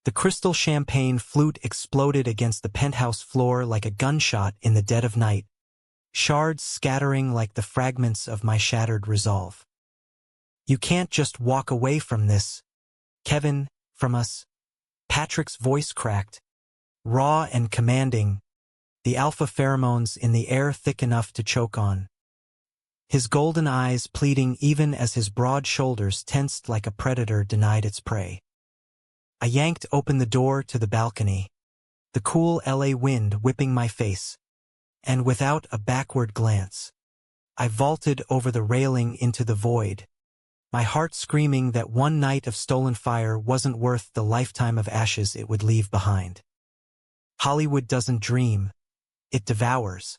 The crystal champagne flute exploded against the penthouse floor like a gunshot in the dead of night, shards scattering like the fragments of my shattered resolve. You can't just walk away from this, Kevin, from us. Patrick's voice cracked, raw and commanding, the alpha pheromones in the air thick enough to choke on. His golden eyes pleading even as his broad shoulders tensed like a predator denied its prey. I yanked open the door to the balcony, the cool LA wind whipping my face, and without a backward glance, I vaulted over the railing into the void, my heart screaming that one night of stolen fire wasn't worth the lifetime of ashes it would leave behind. Hollywood doesn't dream, it devours.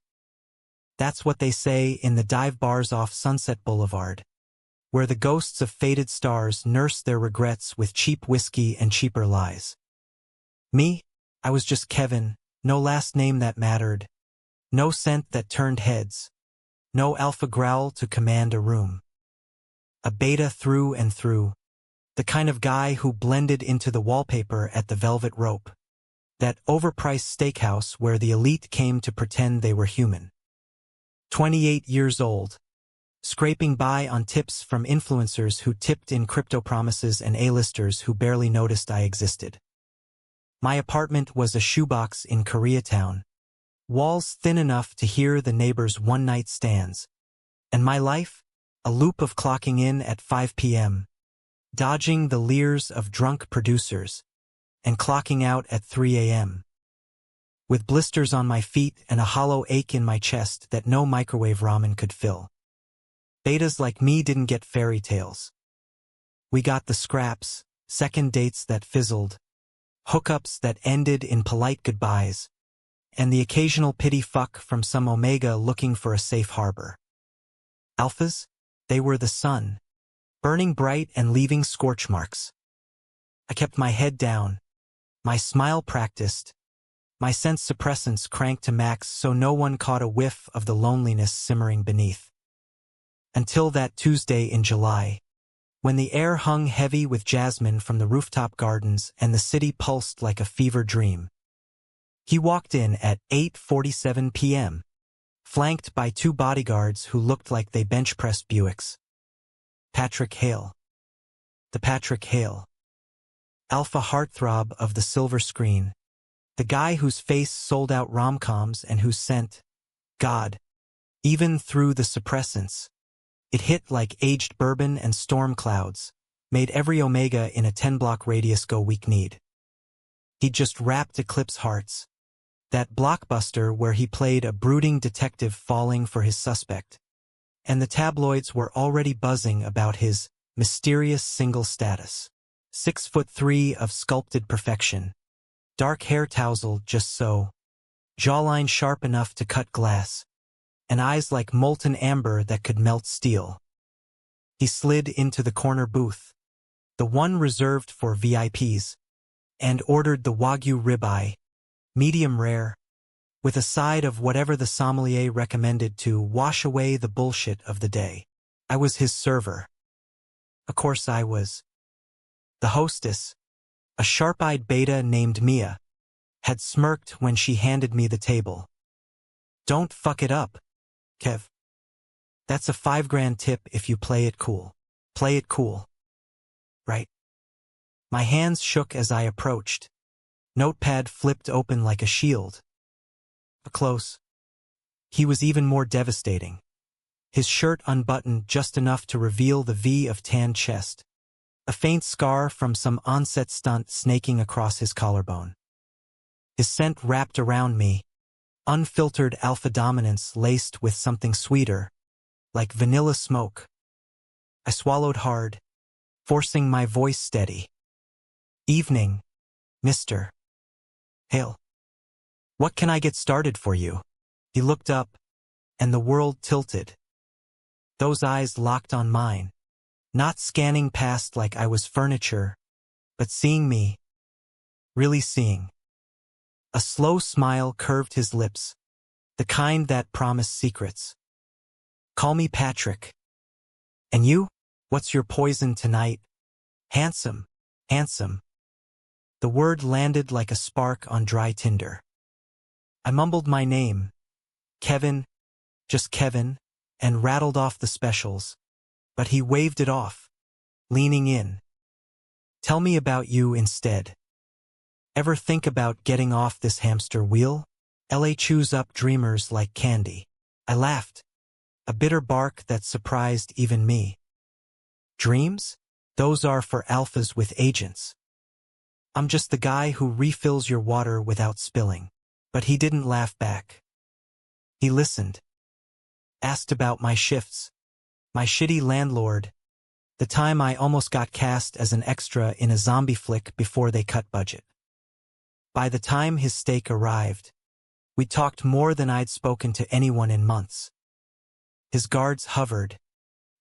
That's what they say in the dive bars off Sunset Boulevard, where the ghosts of faded stars nurse their regrets with cheap whiskey and cheaper lies. Me? I was just Kevin, no last name that mattered, no scent that turned heads, no alpha growl to command a room. A beta through and through, the kind of guy who blended into the wallpaper at the Velvet Rope, that overpriced steakhouse where the elite came to pretend they were human. 28 years old, scraping by on tips from influencers who tipped in crypto promises and A-listers who barely noticed I existed. My apartment was a shoebox in Koreatown, walls thin enough to hear the neighbors' one-night stands, and my life, a loop of clocking in at 5 p.m., dodging the leers of drunk producers, and clocking out at 3 a.m. with blisters on my feet and a hollow ache in my chest that no microwave ramen could fill. Betas like me didn't get fairy tales. We got the scraps, second dates that fizzled, hookups that ended in polite goodbyes, and the occasional pity fuck from some omega looking for a safe harbor. Alphas? They were the sun, burning bright and leaving scorch marks. I kept my head down, my smile practiced, my sense suppressants cranked to max so no one caught a whiff of the loneliness simmering beneath. Until that Tuesday in July, when the air hung heavy with jasmine from the rooftop gardens and the city pulsed like a fever dream. He walked in at 8:47 p.m., flanked by two bodyguards who looked like they bench-pressed Buicks. Patrick Hale. The Patrick Hale. Alpha heartthrob of the silver screen. The guy whose face sold out rom-coms and whose scent, God, even through the suppressants, it hit like aged bourbon and storm clouds, made every omega in a 10-block radius go weak-kneed. He'd just wrapped Eclipse Hearts, that blockbuster where he played a brooding detective falling for his suspect, and the tabloids were already buzzing about his mysterious single status. 6'3" of sculpted perfection, dark hair tousled just so, jawline sharp enough to cut glass, and eyes like molten amber that could melt steel. He slid into the corner booth, the one reserved for VIPs, and ordered the Wagyu ribeye, medium rare, with a side of whatever the sommelier recommended to wash away the bullshit of the day. I was his server. Of course I was. The hostess, a sharp-eyed beta named Mia, had smirked when she handed me the table. Don't fuck it up, Kev. That's a $5,000 tip if you play it cool. Play it cool. Right. My hands shook as I approached. Notepad flipped open like a shield. Up close. He was even more devastating. His shirt unbuttoned just enough to reveal the V of tanned chest, a faint scar from some onset stunt snaking across his collarbone. His scent wrapped around me, unfiltered alpha dominance laced with something sweeter, like vanilla smoke. I swallowed hard, forcing my voice steady. Evening, Mr. Hale. What can I get started for you? He looked up, and the world tilted. Those eyes locked on mine, not scanning past like I was furniture, but seeing me, really seeing. A slow smile curved his lips, the kind that promised secrets. Call me Patrick. And you? What's your poison tonight? Handsome, handsome. The word landed like a spark on dry tinder. I mumbled my name, Kevin, just Kevin, and rattled off the specials, but he waved it off, leaning in. Tell me about you instead. Ever think about getting off this hamster wheel? LA chews up dreamers like candy. I laughed, a bitter bark that surprised even me. Dreams? Those are for alphas with agents. I'm just the guy who refills your water without spilling. But he didn't laugh back. He listened. Asked about my shifts, my shitty landlord, the time I almost got cast as an extra in a zombie flick before they cut budget. By the time his steak arrived, we talked more than I'd spoken to anyone in months. His guards hovered,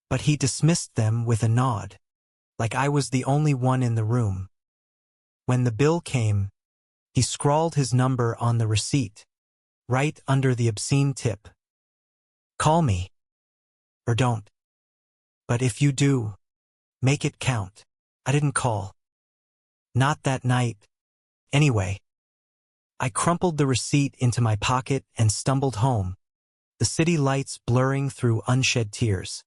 but he dismissed them with a nod, like I was the only one in the room. When the bill came, he scrawled his number on the receipt, right under the obscene tip. Call me. Or don't. But if you do, make it count. I didn't call. Not that night. Anyway. I crumpled the receipt into my pocket and stumbled home, the city lights blurring through unshed tears.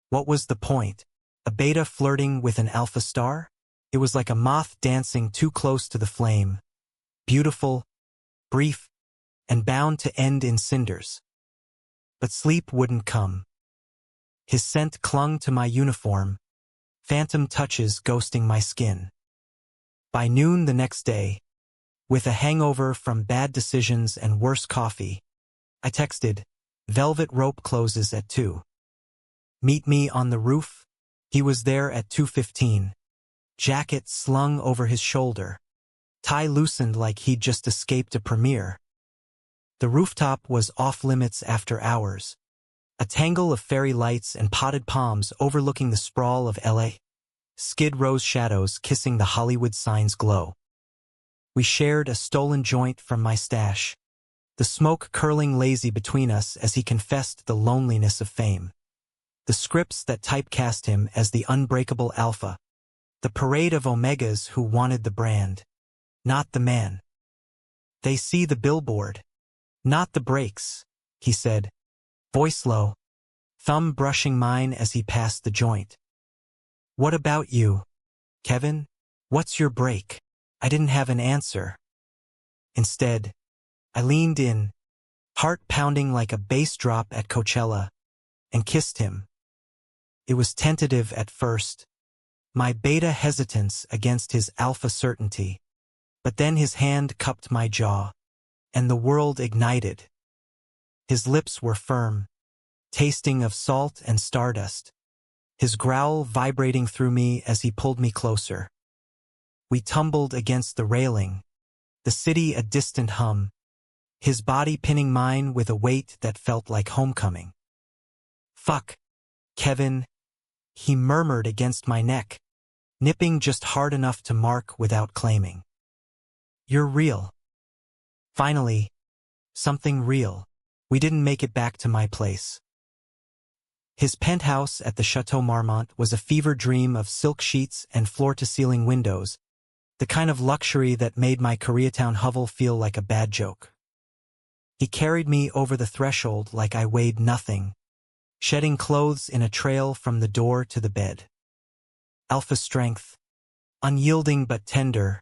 What was the point? A beta flirting with an alpha star? It was like a moth dancing too close to the flame. Beautiful, brief, and bound to end in cinders. But sleep wouldn't come. His scent clung to my uniform, phantom touches ghosting my skin. By noon the next day, with a hangover from bad decisions and worse coffee, I texted, "Velvet rope closes at 2. Meet me on the roof." He was there at 2:15, jacket slung over his shoulder, tie loosened like he'd just escaped a premiere. The rooftop was off-limits after hours, a tangle of fairy lights and potted palms overlooking the sprawl of LA, skid rose shadows kissing the Hollywood sign's glow. We shared a stolen joint from my stash, the smoke curling lazy between us as he confessed the loneliness of fame. The scripts that typecast him as the unbreakable alpha, the parade of omegas who wanted the brand, not the man. They see the billboard, not the breaks, he said, voice low, thumb brushing mine as he passed the joint. What about you, Kevin? What's your break? I didn't have an answer. Instead, I leaned in, heart pounding like a bass drop at Coachella, and kissed him. It was tentative at first, my beta hesitance against his alpha certainty, but then his hand cupped my jaw, and the world ignited. His lips were firm, tasting of salt and stardust, his growl vibrating through me as he pulled me closer. We tumbled against the railing, the city a distant hum, his body pinning mine with a weight that felt like homecoming. Fuck, Kevin, he murmured against my neck, nipping just hard enough to mark without claiming. You're real. Finally, something real. We didn't make it back to my place. His penthouse at the Chateau Marmont was a fever dream of silk sheets and floor-to-ceiling windows, the kind of luxury that made my Koreatown hovel feel like a bad joke. He carried me over the threshold like I weighed nothing, shedding clothes in a trail from the door to the bed. Alpha strength, unyielding but tender,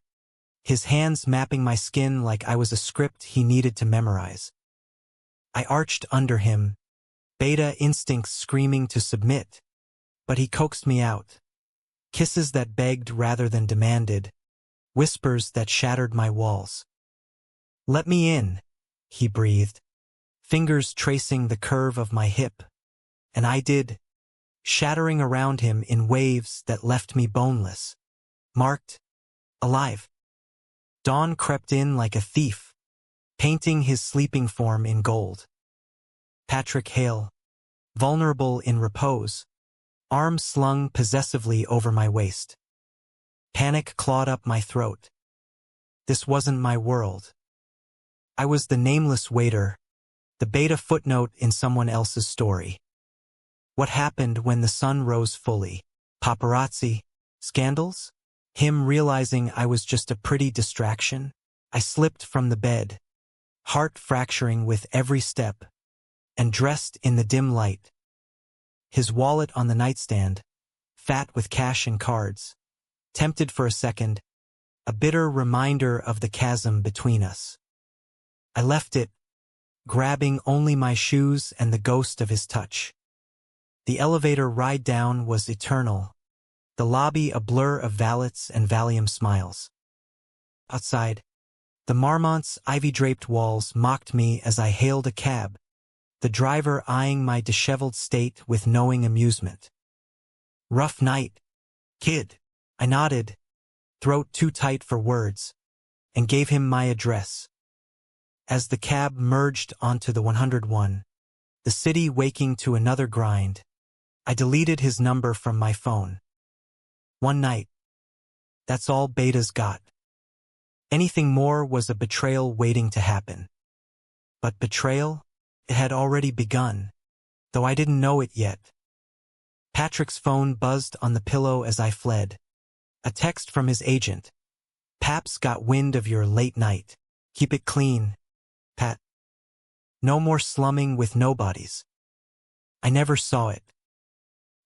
his hands mapping my skin like I was a script he needed to memorize. I arched under him, beta instincts screaming to submit, but he coaxed me out. Kisses that begged rather than demanded, whispers that shattered my walls. Let me in, he breathed, fingers tracing the curve of my hip, and I did, shattering around him in waves that left me boneless, marked, alive. Dawn crept in like a thief, painting his sleeping form in gold. Patrick Hale, vulnerable in repose, arms slung possessively over my waist. Panic clawed up my throat. This wasn't my world. I was the nameless waiter, the beta footnote in someone else's story. What happened when the sun rose fully? Paparazzi? Scandals? Him realizing I was just a pretty distraction, I slipped from the bed, heart fracturing with every step, and dressed in the dim light. His wallet on the nightstand, fat with cash and cards, tempted for a second, a bitter reminder of the chasm between us. I left it, grabbing only my shoes and the ghost of his touch. The elevator ride down was eternal, the lobby a blur of valets and Valium smiles. Outside, the Marmont's ivy-draped walls mocked me as I hailed a cab, the driver eyeing my disheveled state with knowing amusement. "Rough night, kid," I nodded, throat too tight for words, and gave him my address. As the cab merged onto the 101, the city waking to another grind, I deleted his number from my phone. One night. That's all Beta's got. Anything more was a betrayal waiting to happen. But betrayal? It had already begun, though I didn't know it yet. Patrick's phone buzzed on the pillow as I fled. A text from his agent. "Paps got wind of your late night. Keep it clean, Pat. No more slumming with nobodies." I never saw it.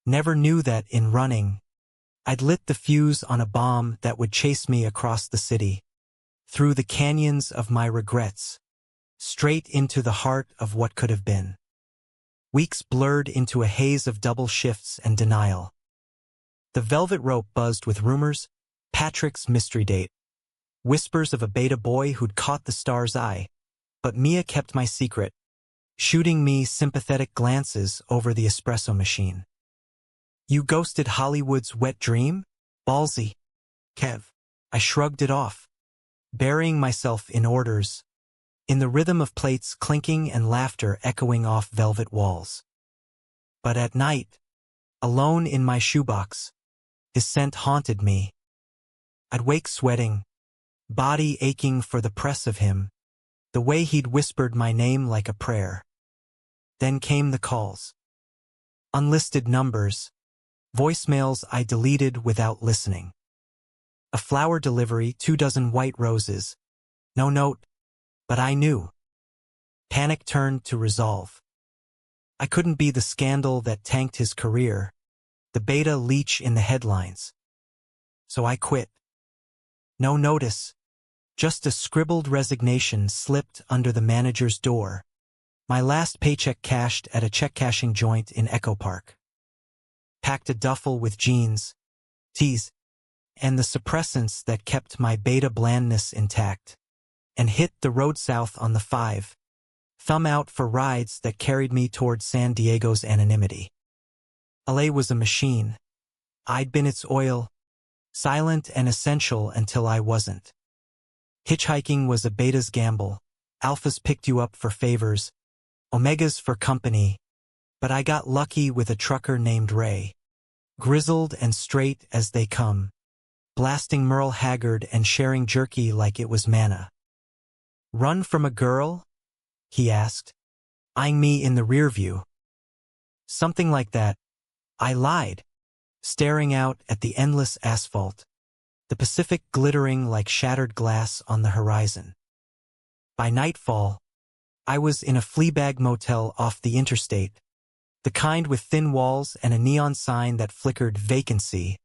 Never knew that in running, I'd lit the fuse on a bomb that would chase me across the city, through the canyons of my regrets, straight into the heart of what could have been. Weeks blurred into a haze of double shifts and denial. The velvet rope buzzed with rumors, Patrick's mystery date, whispers of a beta boy who'd caught the star's eye, but Mia kept my secret, shooting me sympathetic glances over the espresso machine. "You ghosted Hollywood's wet dream? Ballsy, Kev." I shrugged it off, burying myself in orders, in the rhythm of plates clinking and laughter echoing off velvet walls. But at night, alone in my shoebox, his scent haunted me. I'd wake sweating, body aching for the press of him, the way he'd whispered my name like a prayer. Then came the calls. Unlisted numbers, voicemails I deleted without listening. A flower delivery, 24 white roses. No note, but I knew. Panic turned to resolve. I couldn't be the scandal that tanked his career, the beta leech in the headlines. So I quit. No notice, just a scribbled resignation slipped under the manager's door. My last paycheck cashed at a check-cashing joint in Echo Park. Packed a duffel with jeans, tees, and the suppressants that kept my beta blandness intact, and hit the road south on the 5, thumb out for rides that carried me toward San Diego's anonymity. LA was a machine. I'd been its oil, silent and essential until I wasn't. Hitchhiking was a beta's gamble. Alphas picked you up for favors, omegas for company, but I got lucky with a trucker named Ray. Grizzled and straight as they come, blasting Merle Haggard and sharing jerky like it was manna. "Run from a girl?" he asked, eyeing me in the rear view. "Something like that," I lied, staring out at the endless asphalt, the Pacific glittering like shattered glass on the horizon. By nightfall, I was in a Fleabag motel off the interstate, the kind with thin walls and a neon sign that flickered vacancy,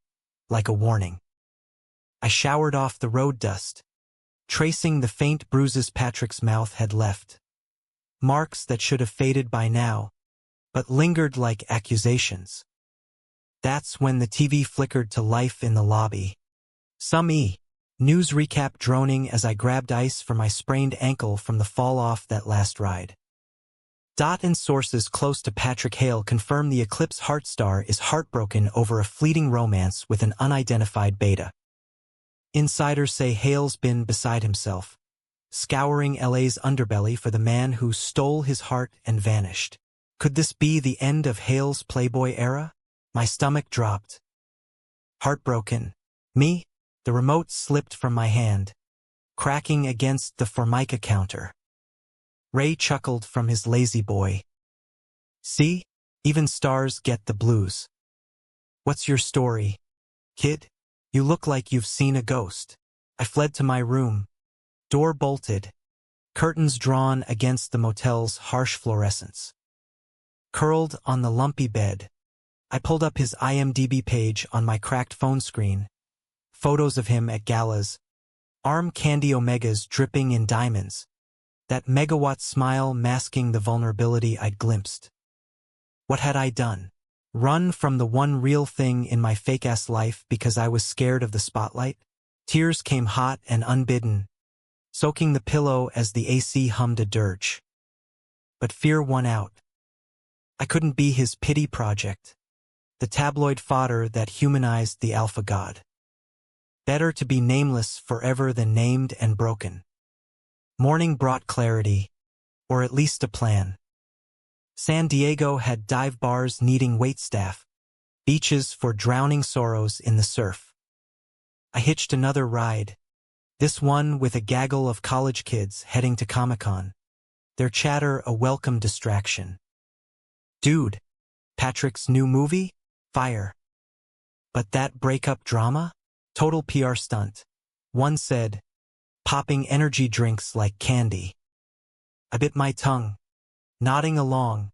like a warning. I showered off the road dust, tracing the faint bruises Patrick's mouth had left. Marks that should have faded by now, but lingered like accusations. That's when the TV flickered to life in the lobby. Some news recap droning as I grabbed ice for my sprained ankle from the fall off that last ride. And sources close to Patrick Hale confirm the Eclipse heart star is heartbroken over a fleeting romance with an unidentified beta. Insiders say Hale's been beside himself, scouring LA's underbelly for the man who stole his heart and vanished. Could this be the end of Hale's Playboy era? My stomach dropped. Heartbroken. Me? The remote slipped from my hand, cracking against the Formica counter. Ray chuckled from his lazy boy. "See? Even stars get the blues. What's your story, kid?" You look like you've seen a ghost. I fled to my room. Door bolted. Curtains drawn against the motel's harsh fluorescence. Curled on the lumpy bed, I pulled up his IMDb page on my cracked phone screen. Photos of him at galas. Arm candy omegas dripping in diamonds. That megawatt smile masking the vulnerability I'd glimpsed. What had I done? Run from the one real thing in my fake-ass life because I was scared of the spotlight? Tears came hot and unbidden, soaking the pillow as the AC hummed a dirge. But fear won out. I couldn't be his pity project, the tabloid fodder that humanized the alpha god. Better to be nameless forever than named and broken. Morning brought clarity, or at least a plan. San Diego had dive bars needing waitstaff, beaches for drowning sorrows in the surf. I hitched another ride, this one with a gaggle of college kids heading to Comic-Con, their chatter a welcome distraction. Dude, Patrick's new movie? Fire. But that breakup drama? Total PR stunt. One said, popping energy drinks like candy. I bit my tongue, nodding along,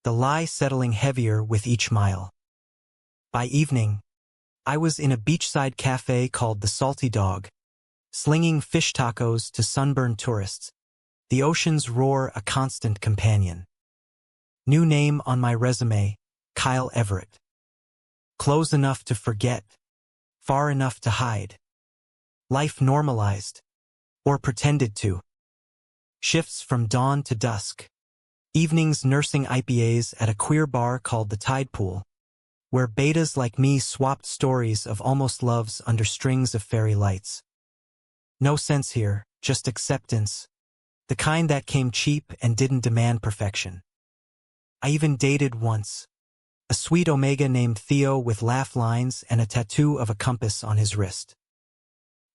the lie settling heavier with each mile. By evening, I was in a beachside cafe called the Salty Dog, slinging fish tacos to sunburned tourists, the ocean's roar a constant companion. New name on my resume, Kyle Everett. Close enough to forget, far enough to hide. Life normalized, or pretended to. Shifts from dawn to dusk. Evenings nursing IPAs at a queer bar called the Tide Pool, where betas like me swapped stories of almost loves under strings of fairy lights. No sense here, just acceptance. The kind that came cheap and didn't demand perfection. I even dated once. A sweet omega named Theo with laugh lines and a tattoo of a compass on his wrist.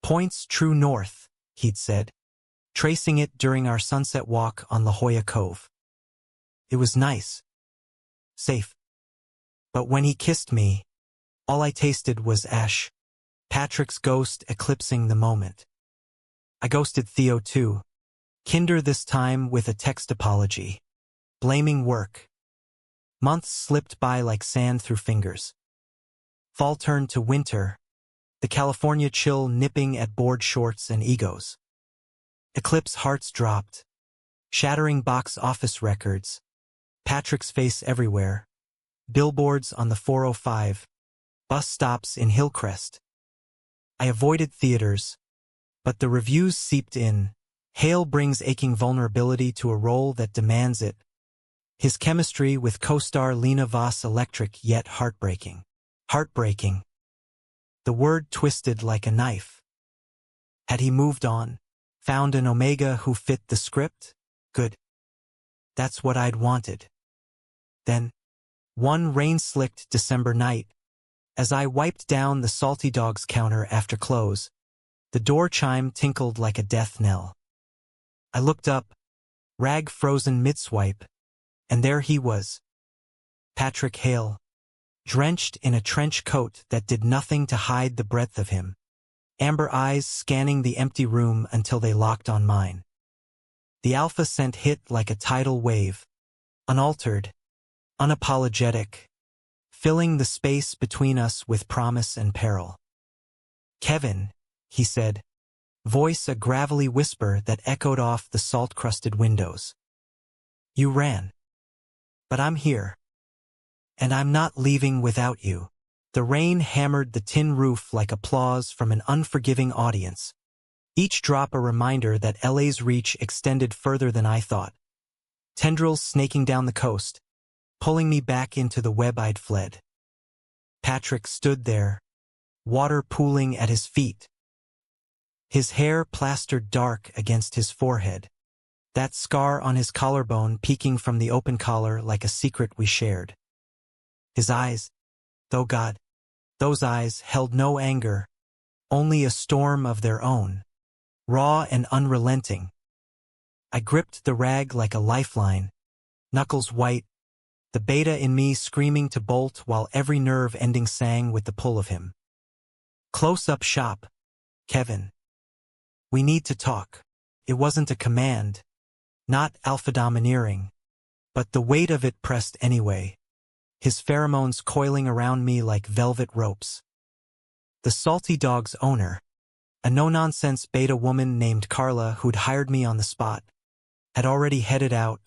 Points true north, he'd said, tracing it during our sunset walk on La Jolla Cove. It was nice. Safe. But when he kissed me, all I tasted was ash, Patrick's ghost eclipsing the moment. I ghosted Theo too, kinder this time with a text apology, blaming work. Months slipped by like sand through fingers. Fall turned to winter, the California chill nipping at board shorts and egos. Eclipse hearts dropped, shattering box office records, Patrick's face everywhere, billboards on the 405, bus stops in Hillcrest. I avoided theaters, but the reviews seeped in. Hale brings aching vulnerability to a role that demands it. His chemistry with co-star Lena Voss electric yet heartbreaking. Heartbreaking. The word twisted like a knife. Had he moved on, found an omega who fit the script? Good. That's what I'd wanted. Then, one rain-slicked December night, as I wiped down the Salty Dog's counter after close, the door chime tinkled like a death knell. I looked up, rag-frozen mid-swipe, and there he was. Patrick Hale, drenched in a trench coat that did nothing to hide the breadth of him, amber eyes scanning the empty room until they locked on mine. The alpha scent hit like a tidal wave, unaltered, unapologetic, filling the space between us with promise and peril. Kevin, he said, voice a gravelly whisper that echoed off the salt-crusted windows. You ran. But I'm here. And I'm not leaving without you. The rain hammered the tin roof like applause from an unforgiving audience, each drop a reminder that LA's reach extended further than I thought. Tendrils snaking down the coast, pulling me back into the web I'd fled. Patrick stood there, water pooling at his feet. His hair plastered dark against his forehead, that scar on his collarbone peeking from the open collar like a secret we shared. His eyes, though God, those eyes held no anger, only a storm of their own, raw and unrelenting. I gripped the rag like a lifeline, knuckles white, the beta in me screaming to bolt while every nerve ending sang with the pull of him. Close up shop, Kevin. We need to talk. It wasn't a command, not alpha domineering, but the weight of it pressed anyway, his pheromones coiling around me like velvet ropes. The salty dog's owner, a no-nonsense beta woman named Carla who'd hired me on the spot, had already headed out,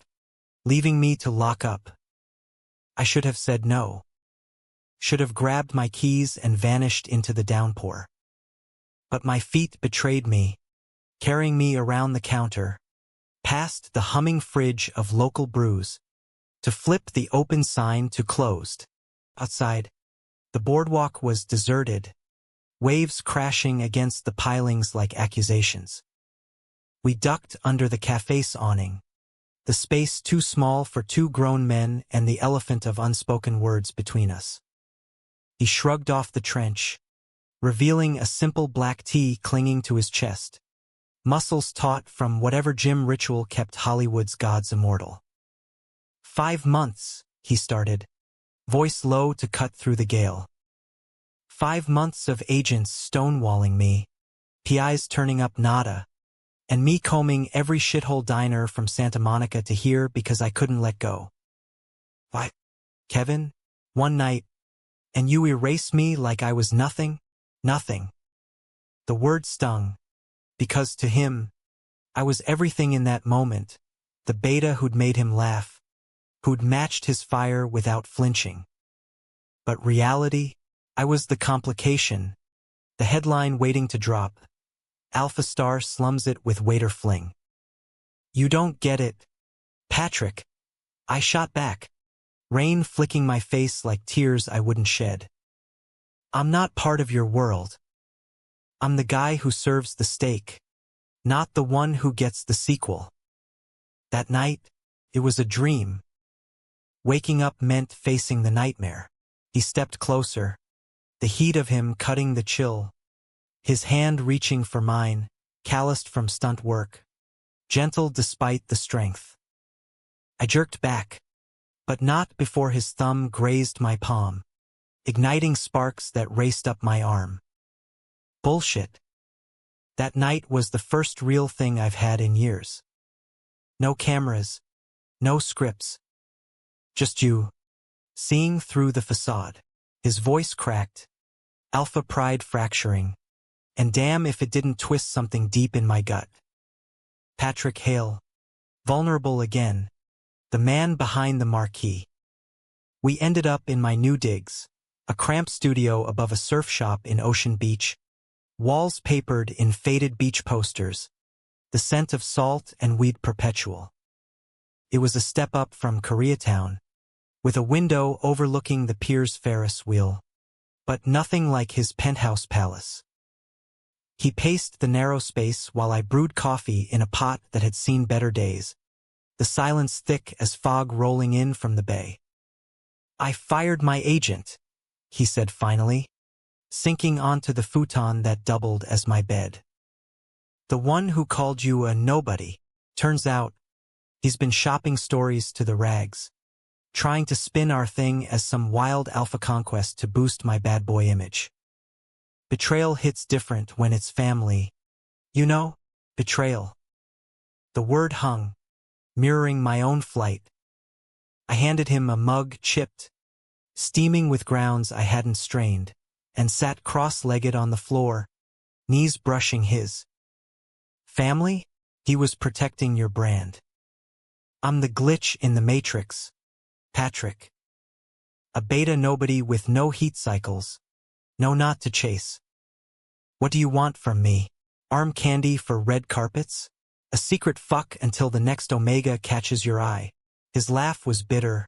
leaving me to lock up. I should have said no. Should have grabbed my keys and vanished into the downpour. But my feet betrayed me, carrying me around the counter, past the humming fridge of local brews, to flip the open sign to closed. Outside, the boardwalk was deserted, waves crashing against the pilings like accusations. We ducked under the cafe's awning, the space too small for two grown men and the elephant of unspoken words between us. He shrugged off the trench, revealing a simple black tee clinging to his chest, muscles taut from whatever gym ritual kept Hollywood's gods immortal. 5 months, he started, voice low to cut through the gale. 5 months of agents stonewalling me, PIs turning up nada, and me combing every shithole diner from Santa Monica to here because I couldn't let go. Why, Kevin, one night, and you erase me like I was nothing? Nothing. The word stung, because to him, I was everything in that moment, the beta who'd made him laugh, who'd matched his fire without flinching. But reality, I was the complication, the headline waiting to drop. Alpha Star slums it with waiter fling. You don't get it, Patrick. I shot back, rain flicking my face like tears I wouldn't shed. I'm not part of your world. I'm the guy who serves the steak, not the one who gets the sequel. That night, it was a dream. Waking up meant facing the nightmare. He stepped closer, the heat of him cutting the chill, his hand reaching for mine, calloused from stunt work, gentle despite the strength. I jerked back, but not before his thumb grazed my palm, igniting sparks that raced up my arm. Bullshit. That night was the first real thing I've had in years. No cameras, no scripts. Just you, seeing through the facade. His voice cracked, alpha pride fracturing, and damn if it didn't twist something deep in my gut. Patrick Hale, vulnerable again, the man behind the marquee. We ended up in my new digs, a cramped studio above a surf shop in Ocean Beach, walls papered in faded beach posters, the scent of salt and weed perpetual. It was a step up from Koreatown, with a window overlooking the pier's Ferris wheel, but nothing like his penthouse palace. He paced the narrow space while I brewed coffee in a pot that had seen better days, the silence thick as fog rolling in from the bay. I fired my agent, he said finally, sinking onto the futon that doubled as my bed. The one who called you a nobody, turns out, he's been shopping stories to the rags, trying to spin our thing as some wild alpha conquest to boost my bad boy image. Betrayal hits different when it's family. You know, betrayal. The word hung, mirroring my own flight. I handed him a mug chipped, steaming with grounds I hadn't strained, and sat cross-legged on the floor, knees brushing his. Family? He was protecting your brand. I'm the glitch in the matrix, Patrick. A beta nobody with no heat cycles, no knot to chase. What do you want from me? Arm candy for red carpets? A secret fuck until the next omega catches your eye. His laugh was bitter,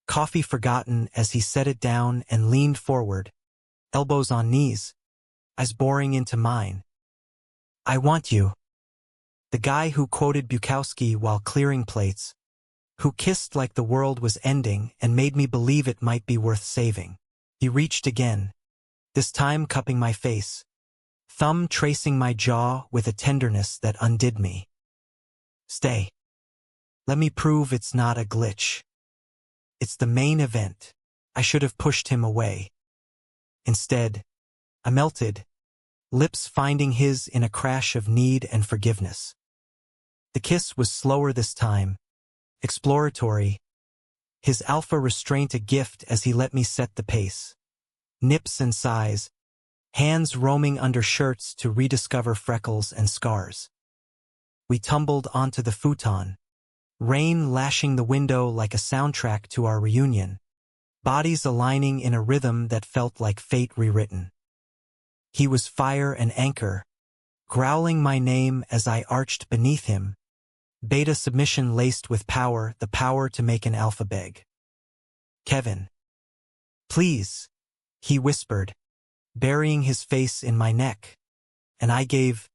coffee forgotten as he set it down and leaned forward, elbows on knees, eyes boring into mine. I want you. The guy who quoted Bukowski while clearing plates, who kissed like the world was ending and made me believe it might be worth saving. He reached again, this time cupping my face, thumb tracing my jaw with a tenderness that undid me. Stay. Let me prove it's not a glitch. It's the main event. I should have pushed him away. Instead, I melted, lips finding his in a crash of need and forgiveness. The kiss was slower this time, exploratory, his alpha restraint a gift as he let me set the pace. Nips and sighs, hands roaming under shirts to rediscover freckles and scars. We tumbled onto the futon, rain lashing the window like a soundtrack to our reunion, bodies aligning in a rhythm that felt like fate rewritten. He was fire and anchor, growling my name as I arched beneath him, beta submission laced with power, the power to make an alpha beg. Kevin. Please, he whispered, burying his face in my neck, and I gave,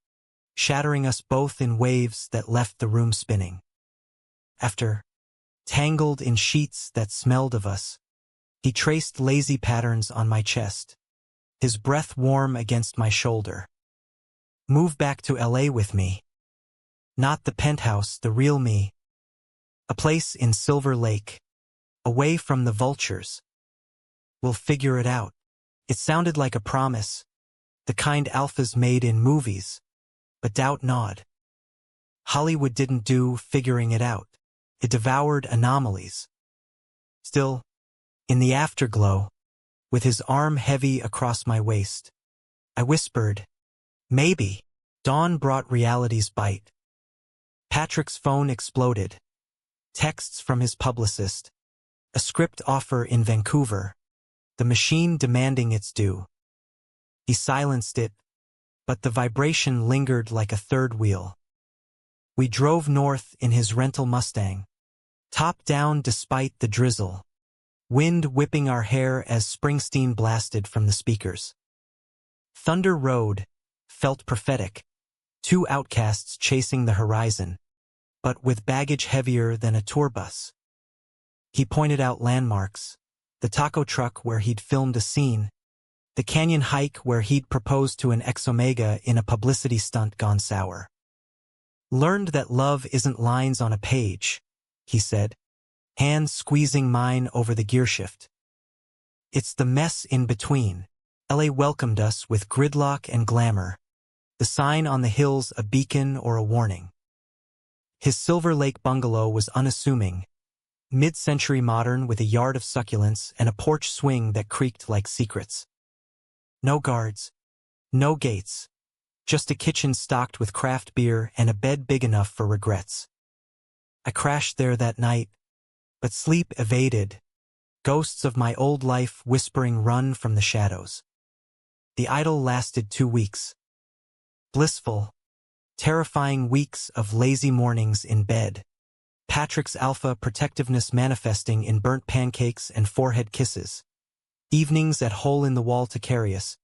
shattering us both in waves that left the room spinning. After, tangled in sheets that smelled of us, he traced lazy patterns on my chest, his breath warm against my shoulder. Move back to LA with me. Not the penthouse, the real me. A place in Silver Lake, away from the vultures. We'll figure it out. It sounded like a promise, the kind alphas made in movies, but doubt gnawed. Hollywood didn't do figuring it out. It devoured anomalies. Still, in the afterglow, with his arm heavy across my waist, I whispered, maybe. Dawn brought reality's bite. Patrick's phone exploded. Texts from his publicist. A script offer in Vancouver. The machine demanding its due. He silenced it, but the vibration lingered like a third wheel. We drove north in his rental Mustang, top down despite the drizzle, wind whipping our hair as Springsteen blasted from the speakers. Thunder Road felt prophetic, two outcasts chasing the horizon, but with baggage heavier than a tour bus. He pointed out landmarks, the taco truck where he'd filmed a scene, the canyon hike where he'd proposed to an ex-Omega in a publicity stunt gone sour. Learned that love isn't lines on a page, he said, hands squeezing mine over the gearshift. It's the mess in between. LA welcomed us with gridlock and glamour, the sign on the hills a beacon or a warning. His Silver Lake bungalow was unassuming, mid-century modern with a yard of succulents and a porch swing that creaked like secrets. No guards, no gates, just a kitchen stocked with craft beer and a bed big enough for regrets. I crashed there that night, but sleep evaded, ghosts of my old life whispering run from the shadows. The idyll lasted 2 weeks. Blissful, terrifying weeks of lazy mornings in bed. Patrick's alpha protectiveness manifesting in burnt pancakes and forehead kisses. Evenings at hole-in-the-wall Takarius,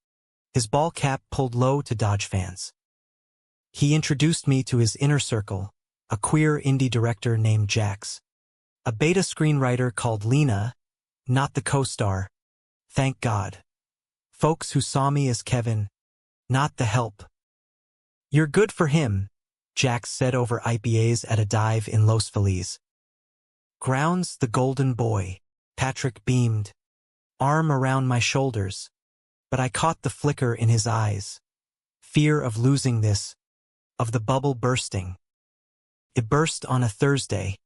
his ball cap pulled low to dodge fans. He introduced me to his inner circle, a queer indie director named Jax. A beta screenwriter called Lena, not the co-star, thank God. Folks who saw me as Kevin, not the help. You're good for him, Jax said over IPAs at a dive in Los Feliz. Grounds the golden boy, Patrick beamed, arm around my shoulders, but I caught the flicker in his eyes. Fear of losing this, of the bubble bursting. It burst on a Thursday,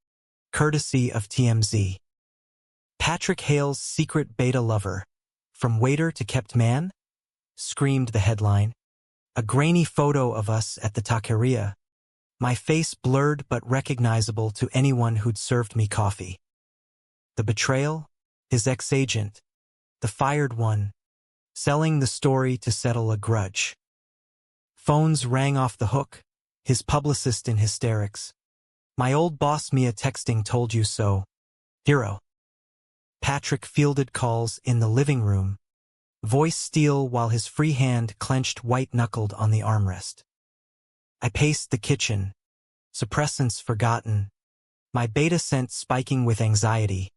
courtesy of TMZ. Patrick Hale's secret beta lover, from waiter to kept man? Screamed the headline. A grainy photo of us at the taqueria, my face blurred but recognizable to anyone who'd served me coffee. The betrayal? His ex-agent, the fired one, selling the story to settle a grudge. Phones rang off the hook, his publicist in hysterics. My old boss Mia texting told you so. Hero. Patrick fielded calls in the living room, voice steel while his free hand clenched white-knuckled on the armrest. I paced the kitchen, suppressants forgotten, my beta scent spiking with anxiety.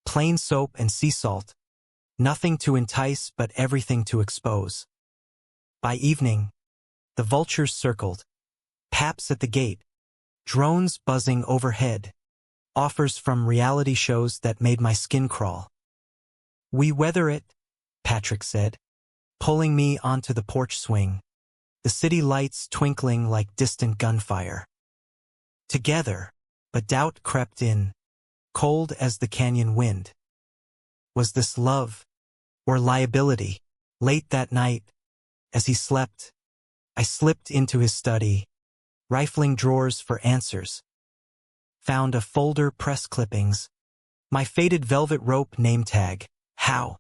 Plain soap and sea salt, nothing to entice but everything to expose. By evening, the vultures circled, paps at the gate, drones buzzing overhead, offers from reality shows that made my skin crawl. We weather it, Patrick said. pulling me onto the porch swing, the city lights twinkling like distant gunfire. Together, but doubt crept in, cold as the canyon wind. Was this love or liability? Late that night, as he slept, I slipped into his study, rifling drawers for answers. Found a folder press clippings, my faded velvet rope name tag, How,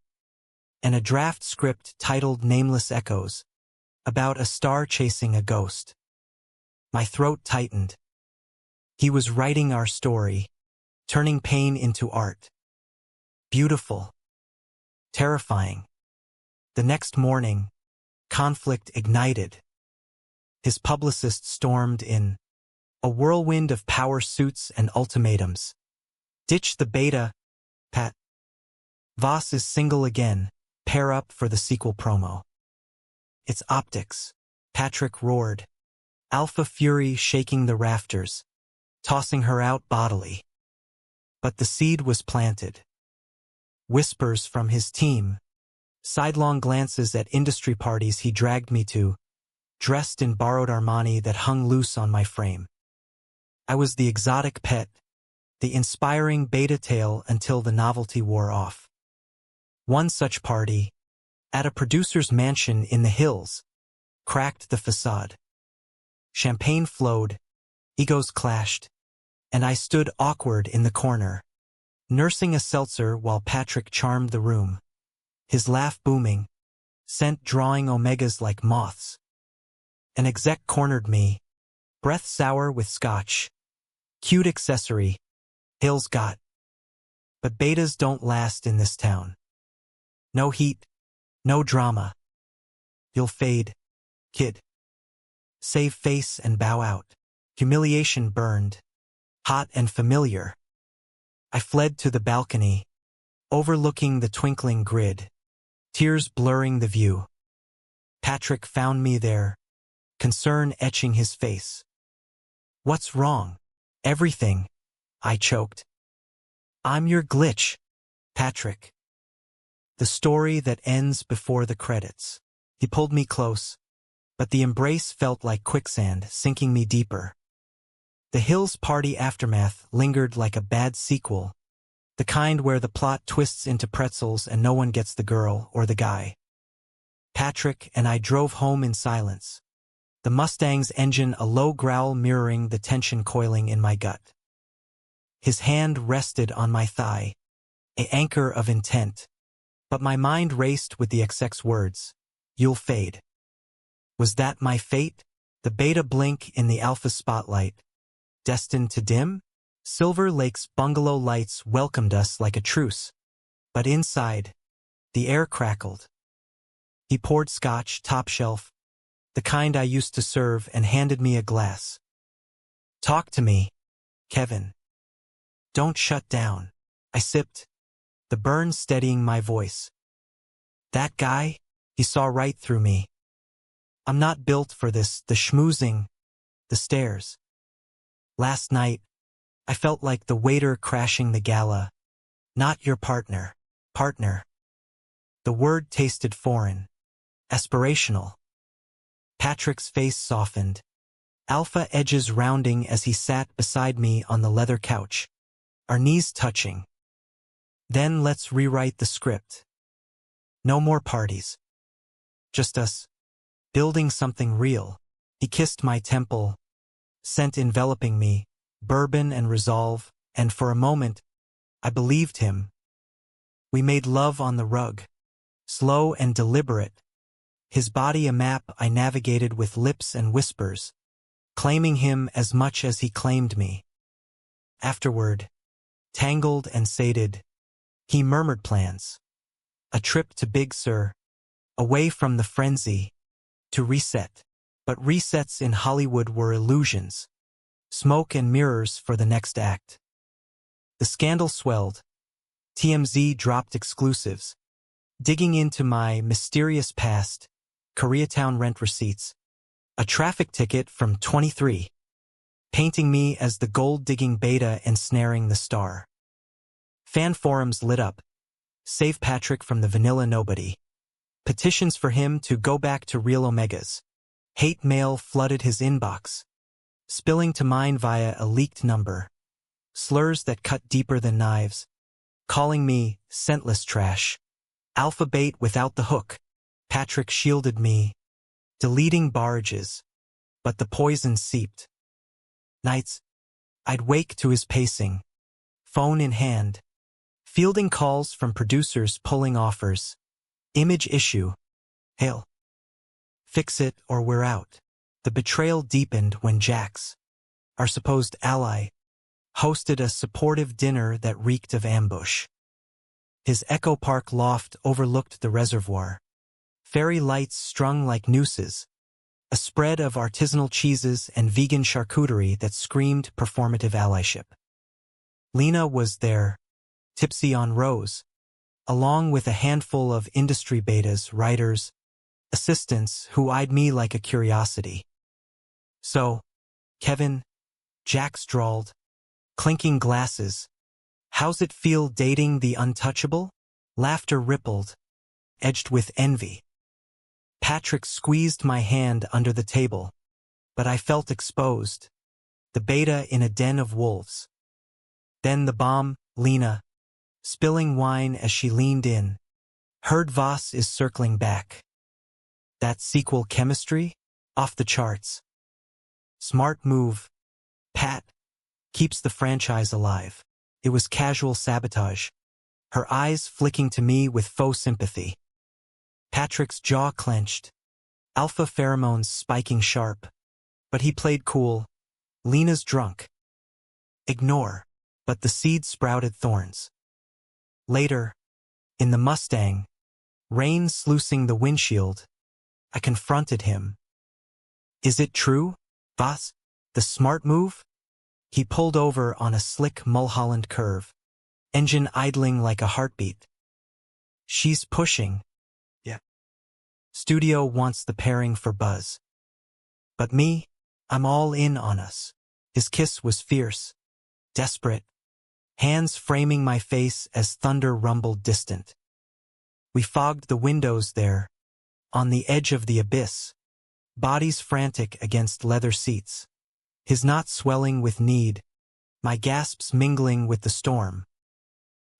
and a draft script titled Nameless Echoes, about a star chasing a ghost. My throat tightened. He was writing our story, turning pain into art. Beautiful. Terrifying. The next morning, conflict ignited. His publicist stormed in, a whirlwind of power suits and ultimatums. Ditch the beta, Pat. Voss is single again, pair up for the sequel promo. It's optics, Patrick roared. Alpha fury shaking the rafters, tossing her out bodily. But the seed was planted. Whispers from his team, sidelong glances at industry parties he dragged me to, dressed in borrowed Armani that hung loose on my frame. I was the exotic pet, the inspiring beta tale until the novelty wore off. One such party, at a producer's mansion in the hills, cracked the facade. Champagne flowed, egos clashed, and I stood awkward in the corner, nursing a seltzer while Patrick charmed the room, his laugh booming, scent drawing omegas like moths. An exec cornered me, breath sour with scotch. Cute accessory, Hill's got. But betas don't last in this town. No heat, no drama. You'll fade, kid. Save face and bow out. Humiliation burned, hot and familiar. I fled to the balcony, overlooking the twinkling grid, tears blurring the view. Patrick found me there, concern etching his face. What's wrong? Everything, I choked. I'm your glitch, Patrick. The story that ends before the credits. He pulled me close, but the embrace felt like quicksand, sinking me deeper. The Hills party aftermath lingered like a bad sequel, the kind where the plot twists into pretzels and no one gets the girl or the guy. Patrick and I drove home in silence, the Mustang's engine a low growl mirroring the tension coiling in my gut. His hand rested on my thigh, an anchor of intent, but my mind raced with the exec's words, "You'll fade." Was that my fate? The beta blink in the alpha spotlight, destined to dim? Silver Lake's bungalow lights welcomed us like a truce, but inside, the air crackled. He poured scotch, top shelf, the kind I used to serve, and handed me a glass. Talk to me, Kevin. Don't shut down. I sipped, the burn steadying my voice. That guy, he saw right through me. I'm not built for this, the schmoozing, the stares. Last night, I felt like the waiter crashing the gala. Not your partner. Partner. The word tasted foreign. Aspirational. Patrick's face softened, alpha edges rounding as he sat beside me on the leather couch, our knees touching. Then let's rewrite the script. No more parties. Just us, building something real. He kissed my temple, scent enveloping me, bourbon and resolve, and for a moment, I believed him. We made love on the rug, slow and deliberate, his body a map I navigated with lips and whispers, claiming him as much as he claimed me. Afterward, tangled and sated, he murmured plans. A trip to Big Sur, away from the frenzy, to reset. But resets in Hollywood were illusions, smoke and mirrors for the next act. The scandal swelled. TMZ dropped exclusives, digging into my mysterious past, Koreatown rent receipts, a traffic ticket from 23, painting me as the gold-digging beta ensnaring the star. Fan forums lit up, save Patrick from the vanilla nobody. petitions for him to go back to real omegas. Hate mail flooded his inbox, spilling to mine via a leaked number. Slurs that cut deeper than knives, calling me scentless trash. Alpha bait without the hook. Patrick shielded me, deleting barrages, but the poison seeped. Nights, I'd wake to his pacing, phone in hand, fielding calls from producers pulling offers. Image issue. Hail. Fix it or we're out. The betrayal deepened when Jax, our supposed ally, hosted a supportive dinner that reeked of ambush. His Echo Park loft overlooked the reservoir. Fairy lights strung like nooses, a spread of artisanal cheeses and vegan charcuterie that screamed performative allyship. Lena was there, tipsy on rose, along with a handful of industry betas, writers, assistants who eyed me like a curiosity. So, Kevin, Jax drawled, clinking glasses. How's it feel dating the untouchable? Laughter rippled, edged with envy. Patrick squeezed my hand under the table, but I felt exposed, the beta in a den of wolves. Then the bomb, Lena, spilling wine as she leaned in. Heard Voss is circling back. That sequel chemistry? Off the charts. Smart move. Pat. Keeps the franchise alive. It was casual sabotage, her eyes flicking to me with faux sympathy. Patrick's jaw clenched, alpha pheromones spiking sharp. But he played cool. Lena's drunk. Ignore. But the seed sprouted thorns. Later, in the Mustang, rain sluicing the windshield, I confronted him. Is it true, Voss? The smart move? He pulled over on a slick Mulholland curve, engine idling like a heartbeat. She's pushing. Yeah. Studio wants the pairing for Buzz. But me, I'm all in on us. His kiss was fierce, desperate, hands framing my face as thunder rumbled distant. We fogged the windows there, on the edge of the abyss, bodies frantic against leather seats. His knot swelling with need, my gasps mingling with the storm.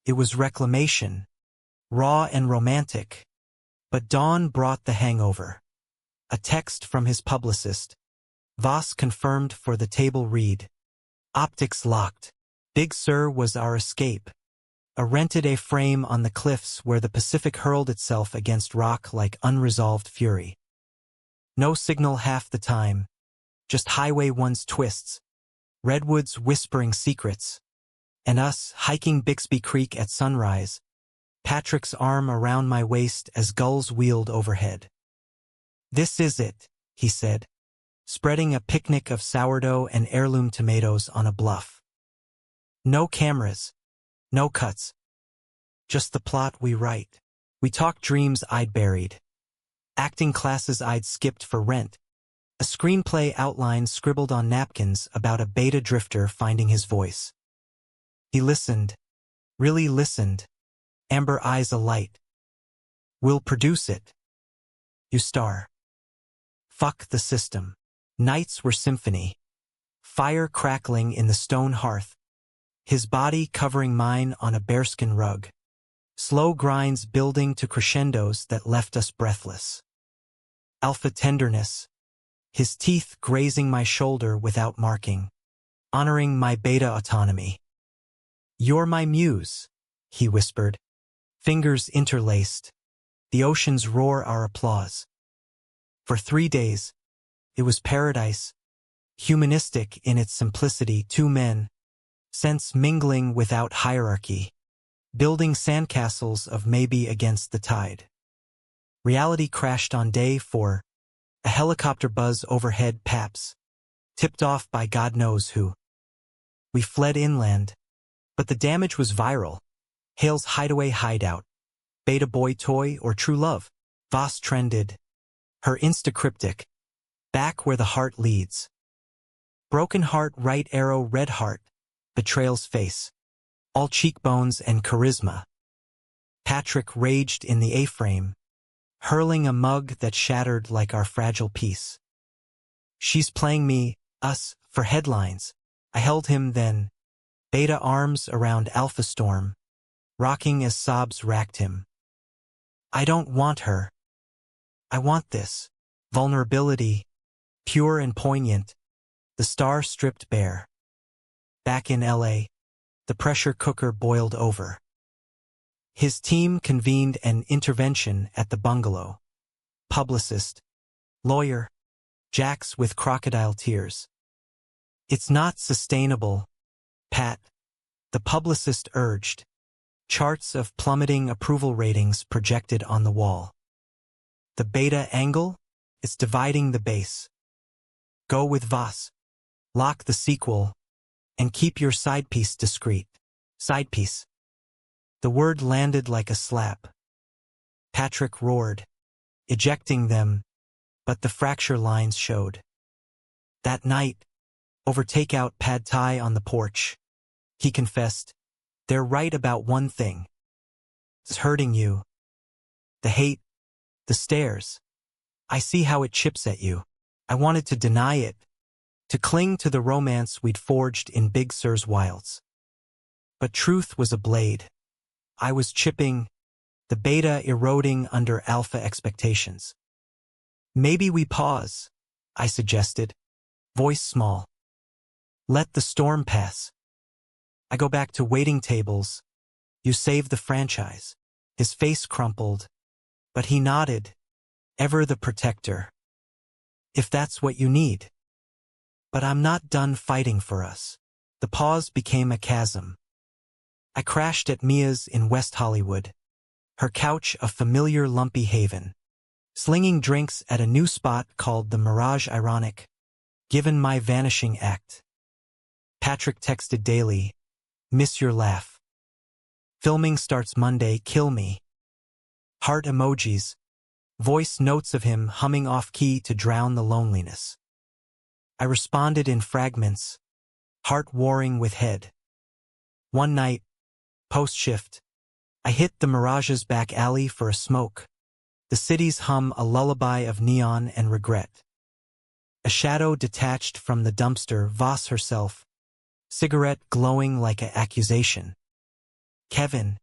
It was reclamation, raw and romantic, but dawn brought the hangover. A text from his publicist. Voss confirmed for the table read. Optics locked. Big Sur was our escape. A rented A-frame on the cliffs where the Pacific hurled itself against rock like unresolved fury. No signal half the time. Just Highway 1's twists, redwoods whispering secrets, and us hiking Bixby Creek at sunrise, Patrick's arm around my waist as gulls wheeled overhead. This is it, he said, spreading a picnic of sourdough and heirloom tomatoes on a bluff. No cameras, no cuts, just the plot we write. We talked dreams I'd buried, acting classes I'd skipped for rent, a screenplay outline scribbled on napkins about a beta drifter finding his voice. He listened, really listened, amber eyes alight. We'll produce it. You star. Fuck the system. Nights were symphony. Fire crackling in the stone hearth, his body covering mine on a bearskin rug. Slow grinds building to crescendos that left us breathless. Alpha tenderness, his teeth grazing my shoulder without marking, honoring my beta autonomy. You're my muse, he whispered, fingers interlaced. The oceans roar our applause. For 3 days, it was paradise, humanistic in its simplicity, two men, sense mingling without hierarchy, building sandcastles of maybe against the tide. Reality crashed on day 4, a helicopter buzz overhead, paps, tipped off by God knows who. We fled inland, but the damage was viral. Hale's hideaway hideout, beta boy toy or true love. Voss trended, her Insta-cryptic, back where the heart leads. Broken heart, right arrow, red heart, betrayal's face, all cheekbones and charisma. Patrick raged in the A-frame, hurling a mug that shattered like our fragile peace. She's playing me, us, for headlines. I held him then, beta arms around Alpha Storm, rocking as sobs racked him. I don't want her. I want this. Vulnerability, pure and poignant, the star stripped bare. Back in LA, the pressure cooker boiled over. His team convened an intervention at the bungalow. Publicist, lawyer, Jax with crocodile tears. It's not sustainable, Pat, the publicist urged. Charts of plummeting approval ratings projected on the wall. The beta angle? It's dividing the base. Go with Voss. Lock the sequel. And keep your side piece discreet. Side piece. The word landed like a slap. Patrick roared, ejecting them, but the fracture lines showed. That night, over takeout pad thai on the porch, he confessed, they're right about one thing. It's hurting you. The hate, the stares. I see how it chips at you. I wanted to deny it, to cling to the romance we'd forged in Big Sur's wilds. But truth was a blade. I was chipping, the beta eroding under alpha expectations. Maybe we pause, I suggested, voice small. Let the storm pass. I go back to waiting tables. You save the franchise. His face crumpled, but he nodded, ever the protector. If that's what you need. But I'm not done fighting for us. The pause became a chasm. I crashed at Mia's in West Hollywood, her couch a familiar lumpy haven, slinging drinks at a new spot called the Mirage Ironic, given my vanishing act. Patrick texted daily, miss your laugh. Filming starts Monday, kill me. Heart emojis, voice notes of him humming off-key to drown the loneliness. I responded in fragments, heart warring with head. One night, post-shift, I hit the Mirage's back alley for a smoke. The city's hum a lullaby of neon and regret. A shadow detached from the dumpster, Voss herself, cigarette glowing like an accusation. Kevin,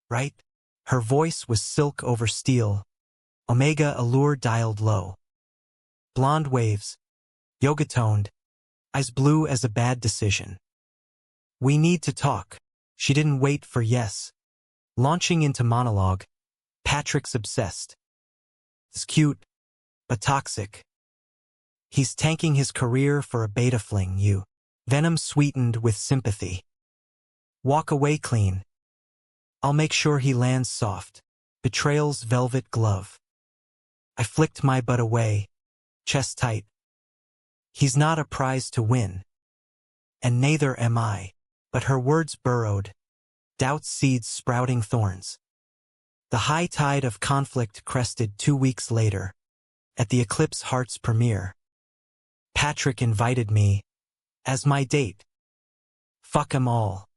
right? Her voice was silk over steel, Omega allure dialed low. Blonde waves, yoga-toned, eyes blue as a bad decision. We need to talk. She didn't wait for yes. Launching into monologue, Patrick's obsessed. It's cute, but toxic. He's tanking his career for a beta fling, you. Venom sweetened with sympathy. Walk away clean. I'll make sure he lands soft. Betrayal's velvet glove. I flicked my butt away, chest tight. He's not a prize to win. And neither am I. But her words burrowed, doubt seeds sprouting thorns. The high tide of conflict crested 2 weeks later, at the Eclipse Hearts premiere. Patrick invited me, as my date. Fuck 'em all.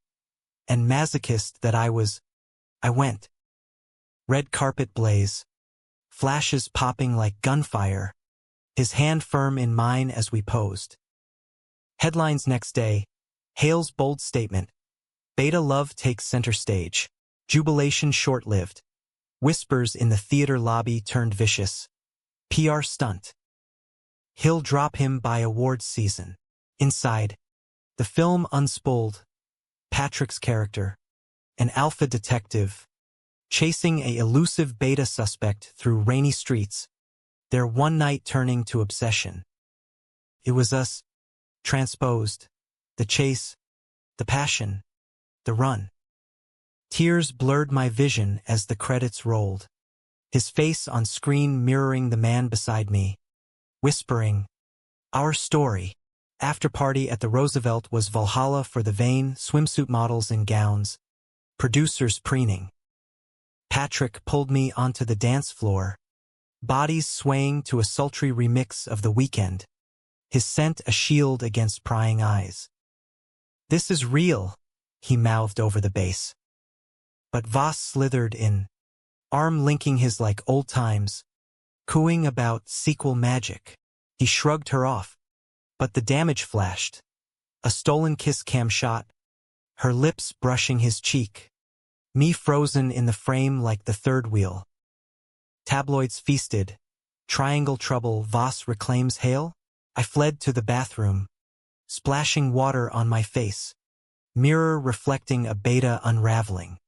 And masochist that I was, I went. Red carpet blaze, flashes popping like gunfire, his hand firm in mine as we posed. Headlines next day. Hale's bold statement. Beta love takes center stage. Jubilation short-lived. Whispers in the theater lobby turned vicious. PR stunt. He'll drop him by awards season. Inside, the film unspooled. Patrick's character, an alpha detective, chasing a elusive beta suspect through rainy streets, their one night turning to obsession. It was us, transposed. The chase, the passion, the run. Tears blurred my vision as the credits rolled. His face on screen mirroring the man beside me, whispering, our story. After party at the Roosevelt was Valhalla for the vain, swimsuit models in gowns, producers preening. Patrick pulled me onto the dance floor, bodies swaying to a sultry remix of The Weeknd, his scent a shield against prying eyes. This is real, he mouthed over the bass. But Voss slithered in, arm linking his like old times, cooing about sequel magic. He shrugged her off, but the damage flashed. A stolen kiss cam shot, her lips brushing his cheek, me frozen in the frame like the third wheel. Tabloids feasted. Triangle trouble, Voss reclaims Hale? I fled to the bathroom, splashing water on my face, mirror reflecting a beta unraveling.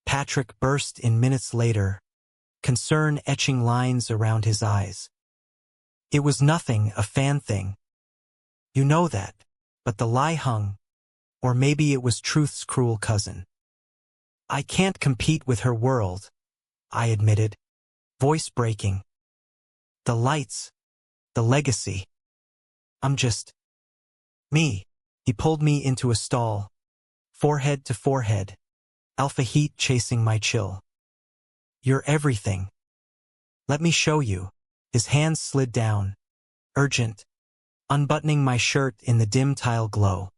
Patrick burst in minutes later, concern etching lines around his eyes. It was nothing, a fan thing. You know that, but the lie hung, or maybe it was truth's cruel cousin. I can't compete with her world, I admitted, voice breaking. The lights, the legacy. I'm just me. He pulled me into a stall, forehead to forehead, alpha heat chasing my chill. You're everything. Let me show you. His hands slid down, urgent, unbuttoning my shirt in the dim tile glow.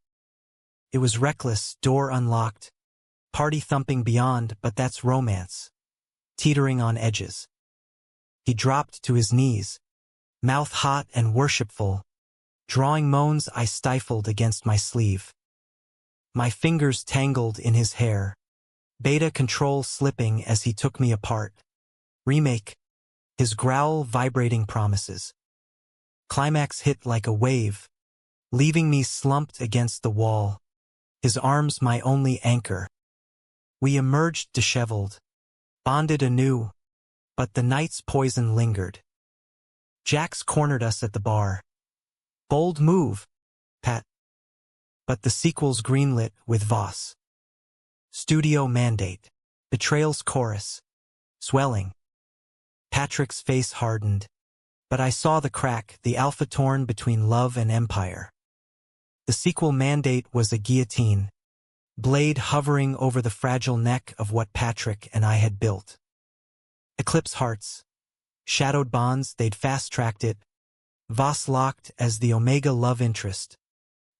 It was reckless, door unlocked, party thumping beyond, but that's romance, teetering on edges. He dropped to his knees, mouth hot and worshipful, drawing moans I stifled against my sleeve. My fingers tangled in his hair, beta control slipping as he took me apart. Remake, his growl vibrating promises. Climax hit like a wave, leaving me slumped against the wall, his arms my only anchor. We emerged disheveled, bonded anew, but the night's poison lingered. Jax cornered us at the bar. Bold move, Pat. But the sequel's greenlit with Voss. Studio mandate. Betrayal's chorus. Swelling. Patrick's face hardened, but I saw the crack, the alpha torn between love and empire. The sequel mandate was a guillotine, blade hovering over the fragile neck of what Patrick and I had built. Eclipse hearts, shadowed bonds, they'd fast-tracked it, Voss locked as the Omega love interest,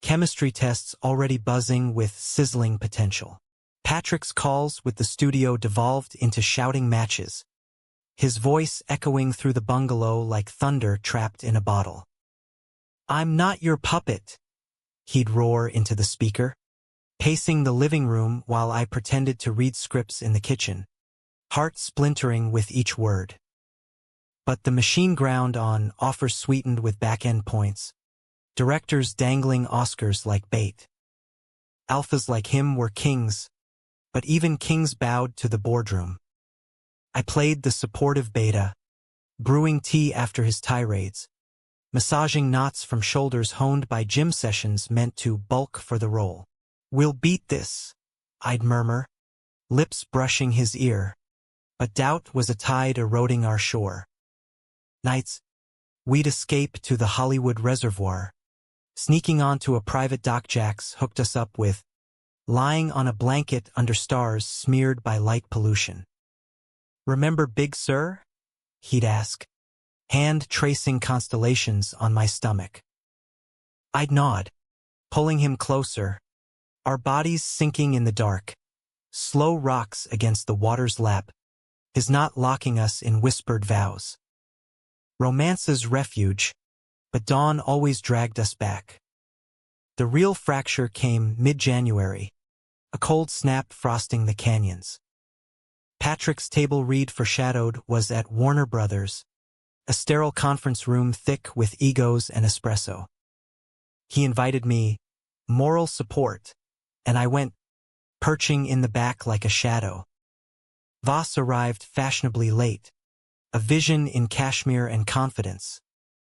chemistry tests already buzzing with sizzling potential. Patrick's calls with the studio devolved into shouting matches, his voice echoing through the bungalow like thunder trapped in a bottle. I'm not your puppet, he'd roar into the speaker, pacing the living room while I pretended to read scripts in the kitchen, heart splintering with each word. But the machine ground on, offers sweetened with back-end points, directors dangling Oscars like bait. Alphas like him were kings, but even kings bowed to the boardroom. I played the supportive beta, brewing tea after his tirades, massaging knots from shoulders honed by gym sessions meant to bulk for the role. We'll beat this, I'd murmur, lips brushing his ear, but doubt was a tide eroding our shore. Nights, we'd escape to the Hollywood reservoir, sneaking onto a private dock. Jax hooked us up with, lying on a blanket under stars smeared by light pollution. Remember Big Sur? He'd ask, hand tracing constellations on my stomach. I'd nod, pulling him closer, our bodies sinking in the dark, slow rocks against the water's lap, his knot locking us in whispered vows. Romance's refuge, but dawn always dragged us back. The real fracture came mid-January, a cold snap frosting the canyons. Patrick's table read foreshadowed was at Warner Brothers, a sterile conference room thick with egos and espresso. He invited me, moral support, and I went, perching in the back like a shadow. Voss arrived fashionably late, a vision in cashmere and confidence,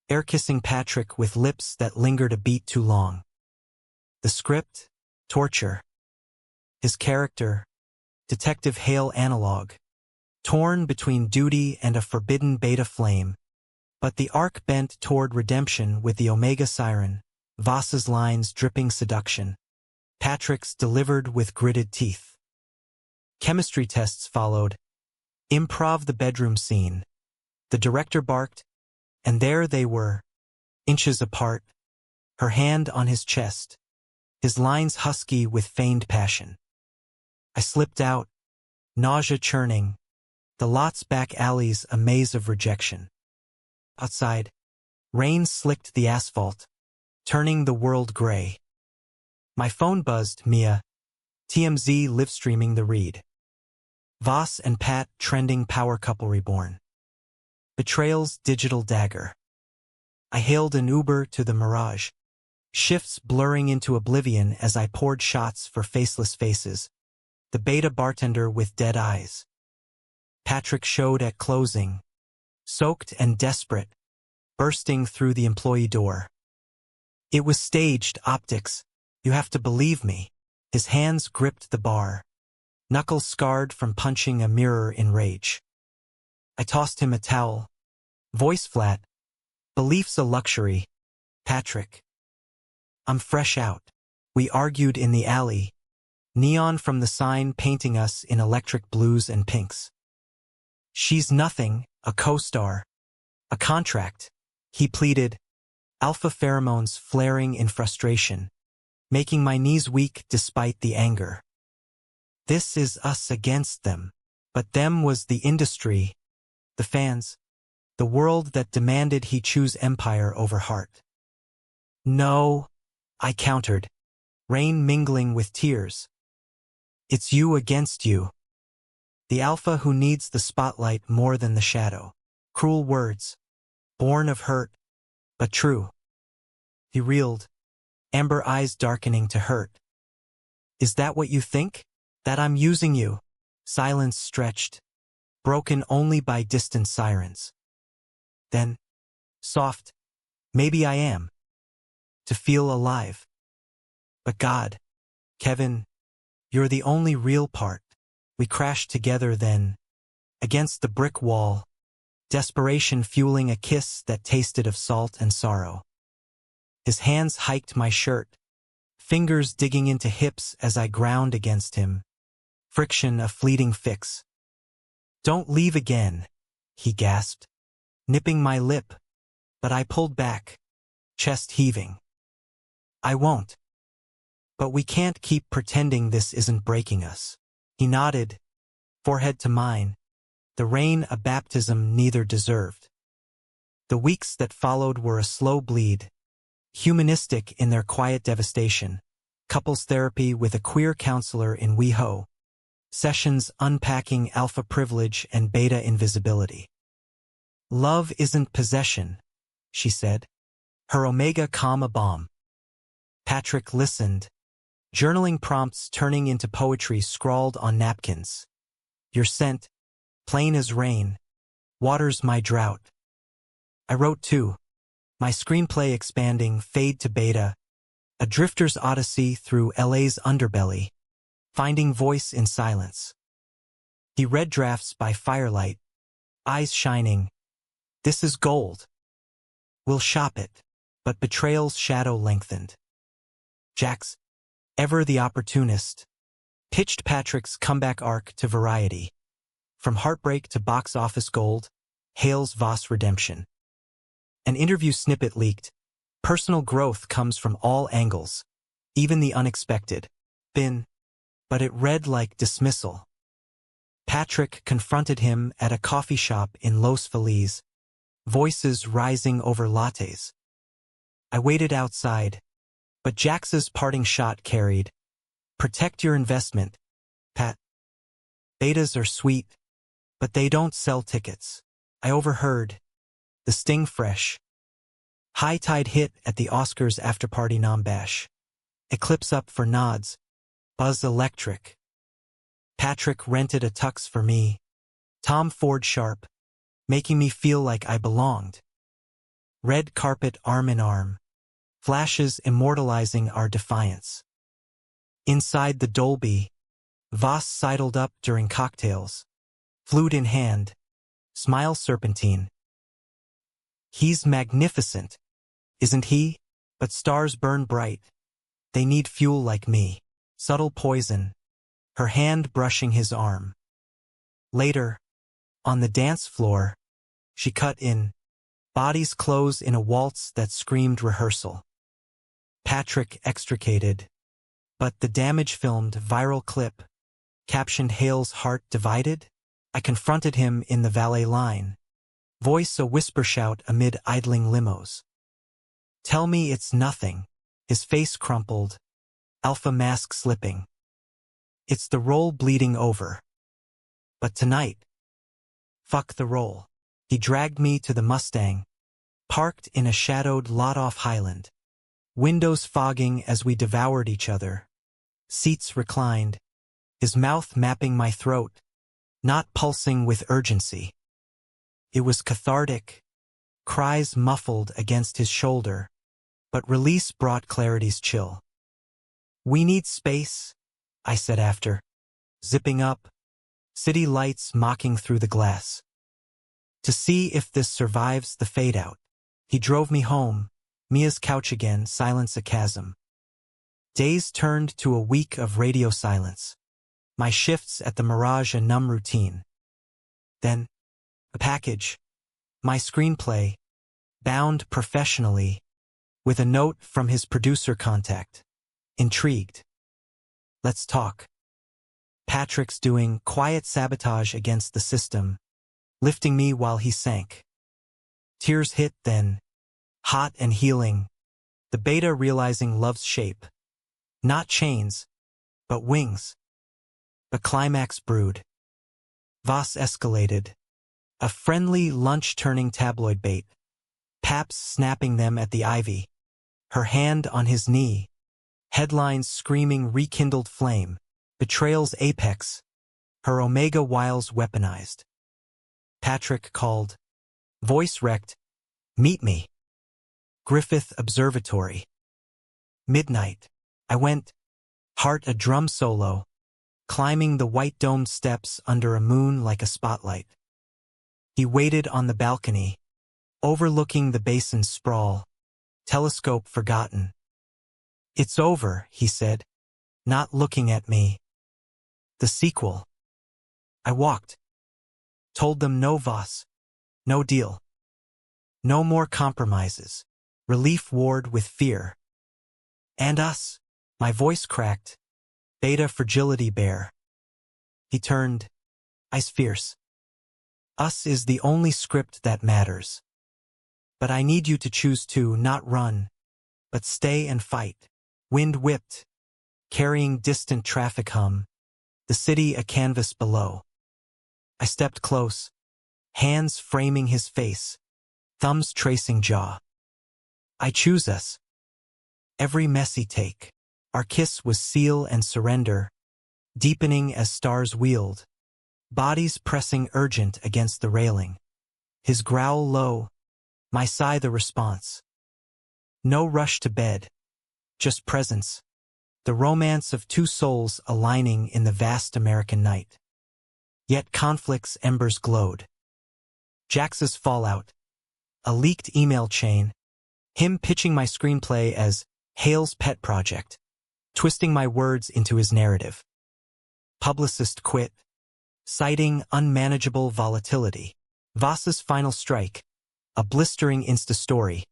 air-kissing Patrick with lips that lingered a beat too long. The script, torture. His character, Detective Hale analog, torn between duty and a forbidden beta flame, but the arc bent toward redemption with the Omega siren, Voss's lines dripping seduction, Patrick's delivered with gritted teeth. Chemistry tests followed, improv the bedroom scene. The director barked, and there they were, inches apart, her hand on his chest, his lines husky with feigned passion. I slipped out, nausea churning, The lot's back alleys a maze of rejection. Outside, rain slicked the asphalt, turning the world gray. My phone buzzed, Mia. TMZ live streaming the read. Voss and Pat trending power couple reborn. Betrayal's digital dagger. I hailed an Uber to the Mirage. Shifts blurring into oblivion as I poured shots for faceless faces. The beta bartender with dead eyes. Patrick showed at closing. Soaked and desperate. Bursting through the employee door. It was staged optics. You have to believe me. His hands gripped the bar. Knuckles scarred from punching a mirror in rage. I tossed him a towel. Voice flat. Belief's a luxury. Patrick. I'm fresh out. We argued in the alley. Neon from the sign painting us in electric blues and pinks. She's nothing, a co-star. A contract. He pleaded. Alpha pheromones flaring in frustration. Making my knees weak despite the anger. This is us against them. But them was the industry. The fans. The world that demanded he choose empire over heart. No, I countered. Rain mingling with tears. It's you against you. The alpha who needs the spotlight more than the shadow. Cruel words. Born of hurt. But true. He reeled. Amber eyes darkening to hurt. Is that what you think? That I'm using you? Silence stretched. Broken only by distant sirens. Then, soft, maybe I am. To feel alive. But God, Kevin, you're the only real part. We crashed together then. Against the brick wall. Desperation fueling a kiss that tasted of salt and sorrow. His hands hiked my shirt. Fingers digging into hips as I ground against him. Friction a fleeting fix. Don't leave again, he gasped. Nipping my lip. But I pulled back. Chest heaving. I won't. But we can't keep pretending this isn't breaking us. He nodded. Forehead to mine. The rain a baptism neither deserved. The weeks that followed were a slow bleed. Humanistic in their quiet devastation. Couples therapy with a queer counselor in WeHo. Sessions unpacking alpha privilege and beta invisibility. Love isn't possession, she said. Her omega comma bomb. Patrick listened. Journaling prompts turning into poetry scrawled on napkins. Your scent, plain as rain, waters my drought. I wrote too. My screenplay expanding fade to beta. A drifter's odyssey through LA's underbelly. Finding voice in silence. He read drafts by firelight. Eyes shining. This is gold. We'll shop it. But betrayal's shadow lengthened. Jax, ever the opportunist, pitched Patrick's comeback arc to Variety. From heartbreak to box office gold, Hale's Voss redemption. An interview snippet leaked. Personal growth comes from all angles, even the unexpected. But it read like dismissal. Patrick confronted him at a coffee shop in Los Feliz, voices rising over lattes. I waited outside, but Jax's parting shot carried. Protect your investment, Pat. Betas are sweet, but they don't sell tickets. I overheard. The sting fresh. High tide hit at the Oscars after-party nom-bash. Eclipse up for nods. Buzz electric. Patrick rented a tux for me. Tom Ford sharp. Making me feel like I belonged. Red carpet arm in arm. Flashes immortalizing our defiance. Inside the Dolby, Voss sidled up during cocktails. Flute in hand. Smile serpentine. He's magnificent, isn't he? But stars burn bright. They need fuel like me. Subtle poison. Her hand brushing his arm. Later, on the dance floor, she cut in. Bodies close in a waltz that screamed rehearsal. Patrick extricated. But the damage filmed viral clip, captioned Hale's heart divided? I confronted him in the valet line, voice a whisper shout amid idling limos. Tell me it's nothing. His face crumpled, alpha mask slipping. It's the roll bleeding over. But tonight, fuck the roll. He dragged me to the Mustang, parked in a shadowed lot-off Highland. Windows fogging as we devoured each other. Seats reclined, his mouth mapping my throat, not pulsing with urgency. It was cathartic, cries muffled against his shoulder, but release brought clarity's chill. We need space, I said after, zipping up, city lights mocking through the glass. To see if this survives the fade-out. He drove me home, Mia's couch again, silence a chasm. Days turned to a week of radio silence. My shifts at the Mirage a numb routine. Then, a package. My screenplay, bound professionally, with a note from his producer contact. Intrigued. Let's talk. Patrick's doing quiet sabotage against the system, lifting me while he sank. Tears hit then, hot and healing, the beta realizing love's shape. Not chains, but wings. The climax brewed. Voss escalated. A friendly lunch-turning tabloid bait. Paps snapping them at the ivy. Her hand on his knee. Headlines screaming rekindled flame. Betrayal's apex. Her omega wiles weaponized. Patrick called. Voice wrecked. Meet me. Griffith Observatory. Midnight. I went, heart a drum solo, climbing the white-domed steps under a moon like a spotlight. He waited on the balcony, overlooking the basin's sprawl, telescope forgotten. It's over, he said, not looking at me. The sequel. I walked. Told them no Voss, no deal. No more compromises. Relief warred with fear. And us. My voice cracked. Beta fragility bare. He turned. Ice fierce. Us is the only script that matters. But I need you to choose to not run, but stay and fight. Wind whipped, carrying distant traffic hum. The city a canvas below. I stepped close, hands framing his face, thumbs tracing jaw. I choose us. Every messy take. Our kiss was seal and surrender, deepening as stars wheeled, bodies pressing urgent against the railing. His growl low, my sigh the response. No rush to bed, just presence, the romance of two souls aligning in the vast American night. Yet conflict's embers glowed. Jax's fallout, a leaked email chain, him pitching my screenplay as Hale's pet project. Twisting my words into his narrative. Publicist quit, citing unmanageable volatility. Voss's final strike, a blistering Insta story.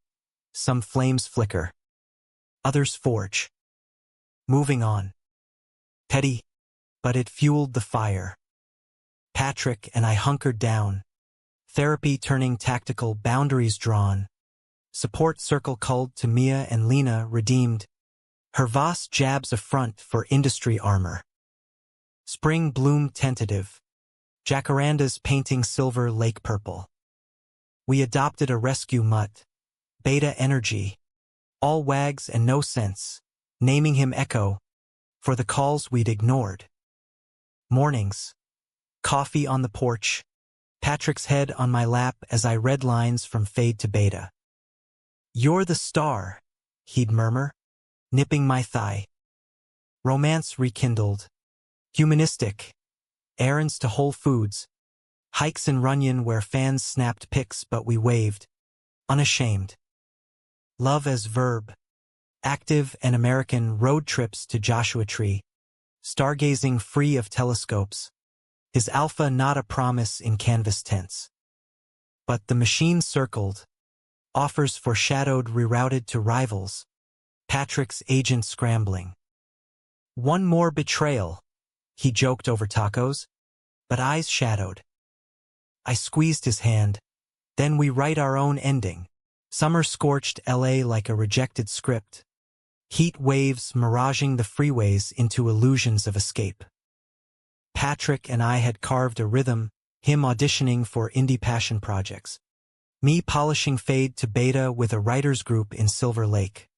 Some flames flicker. Others forge. Moving on. Petty, but it fueled the fire. Patrick and I hunkered down. Therapy turning tactical, boundaries drawn. Support circle culled to Mia and Lena redeemed. Her Voss jabs a front for industry armor. Spring bloom tentative. Jacarandas painting silver lake purple. We adopted a rescue mutt. Beta energy. All wags and no sense. Naming him Echo. For the calls we'd ignored. Mornings. Coffee on the porch. Patrick's head on my lap as I read lines from Fade to Beta. You're the star, he'd murmur, nipping my thigh. Romance rekindled. Humanistic. Errands to Whole Foods. Hikes in Runyon where fans snapped pics but we waved. Unashamed. Love as verb. Active and American road trips to Joshua Tree. Stargazing free of telescopes. His alpha not a promise in canvas tense. But the machine circled. Offers foreshadowed rerouted to rivals. Patrick's agent scrambling. One more betrayal, he joked over tacos, but eyes shadowed. I squeezed his hand. Then we write our own ending. Summer scorched LA like a rejected script. Heat waves miraging the freeways into illusions of escape. Patrick and I had carved a rhythm, him auditioning for indie passion projects. Me polishing fade to beta with a writer's group in Silver Lake.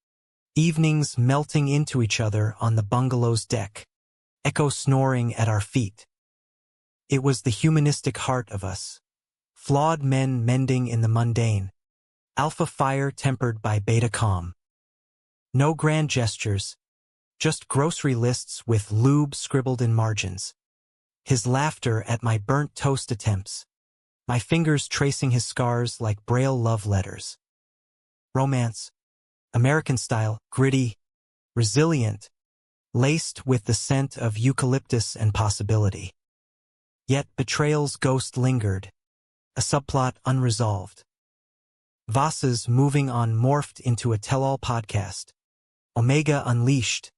Evenings melting into each other on the bungalow's deck. Echo snoring at our feet. It was the humanistic heart of us. Flawed men mending in the mundane. Alpha fire tempered by beta calm. No grand gestures, just grocery lists with lube scribbled in margins. His laughter at my burnt toast attempts. My fingers tracing his scars like Braille love letters. Romance. American style, gritty, resilient, laced with the scent of eucalyptus and possibility. Yet betrayal's ghost lingered, a subplot unresolved. Voss's Moving On morphed into a tell-all podcast, Omega Unleashed,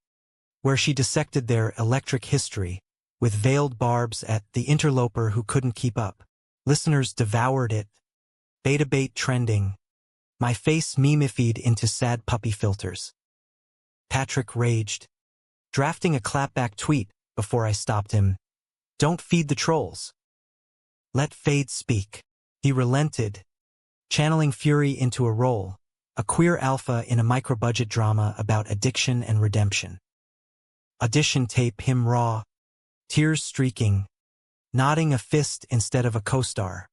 where she dissected their electric history with veiled barbs at The Interloper Who Couldn't Keep Up. Listeners devoured it, beta bait trending, my face memified into sad puppy filters. Patrick raged, drafting a clapback tweet before I stopped him. Don't feed the trolls. Let Fade speak. He relented, channeling fury into a role, a queer alpha in a micro-budget drama about addiction and redemption. Audition tape him raw, tears streaking, nodding a fist instead of a co-star.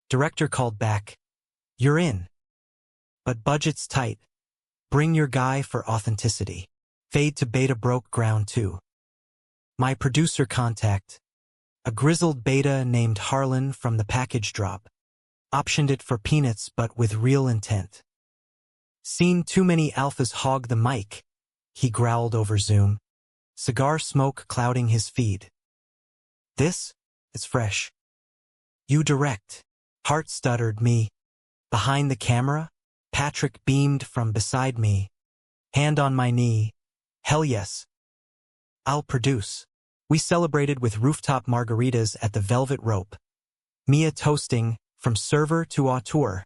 Director called back, "You're in. But budget's tight. Bring your guy for authenticity." Fade to beta broke ground too. My producer contact, a grizzled beta named Harlan from the package drop, optioned it for peanuts but with real intent. Seen too many alphas hog the mic, he growled over Zoom, cigar smoke clouding his feed. This? It's fresh. You direct. Heart stuttered me. Behind the camera, Patrick beamed from beside me. Hand on my knee. Hell yes. I'll produce. We celebrated with rooftop margaritas at the Velvet Rope. Mia toasting, from server to auteur.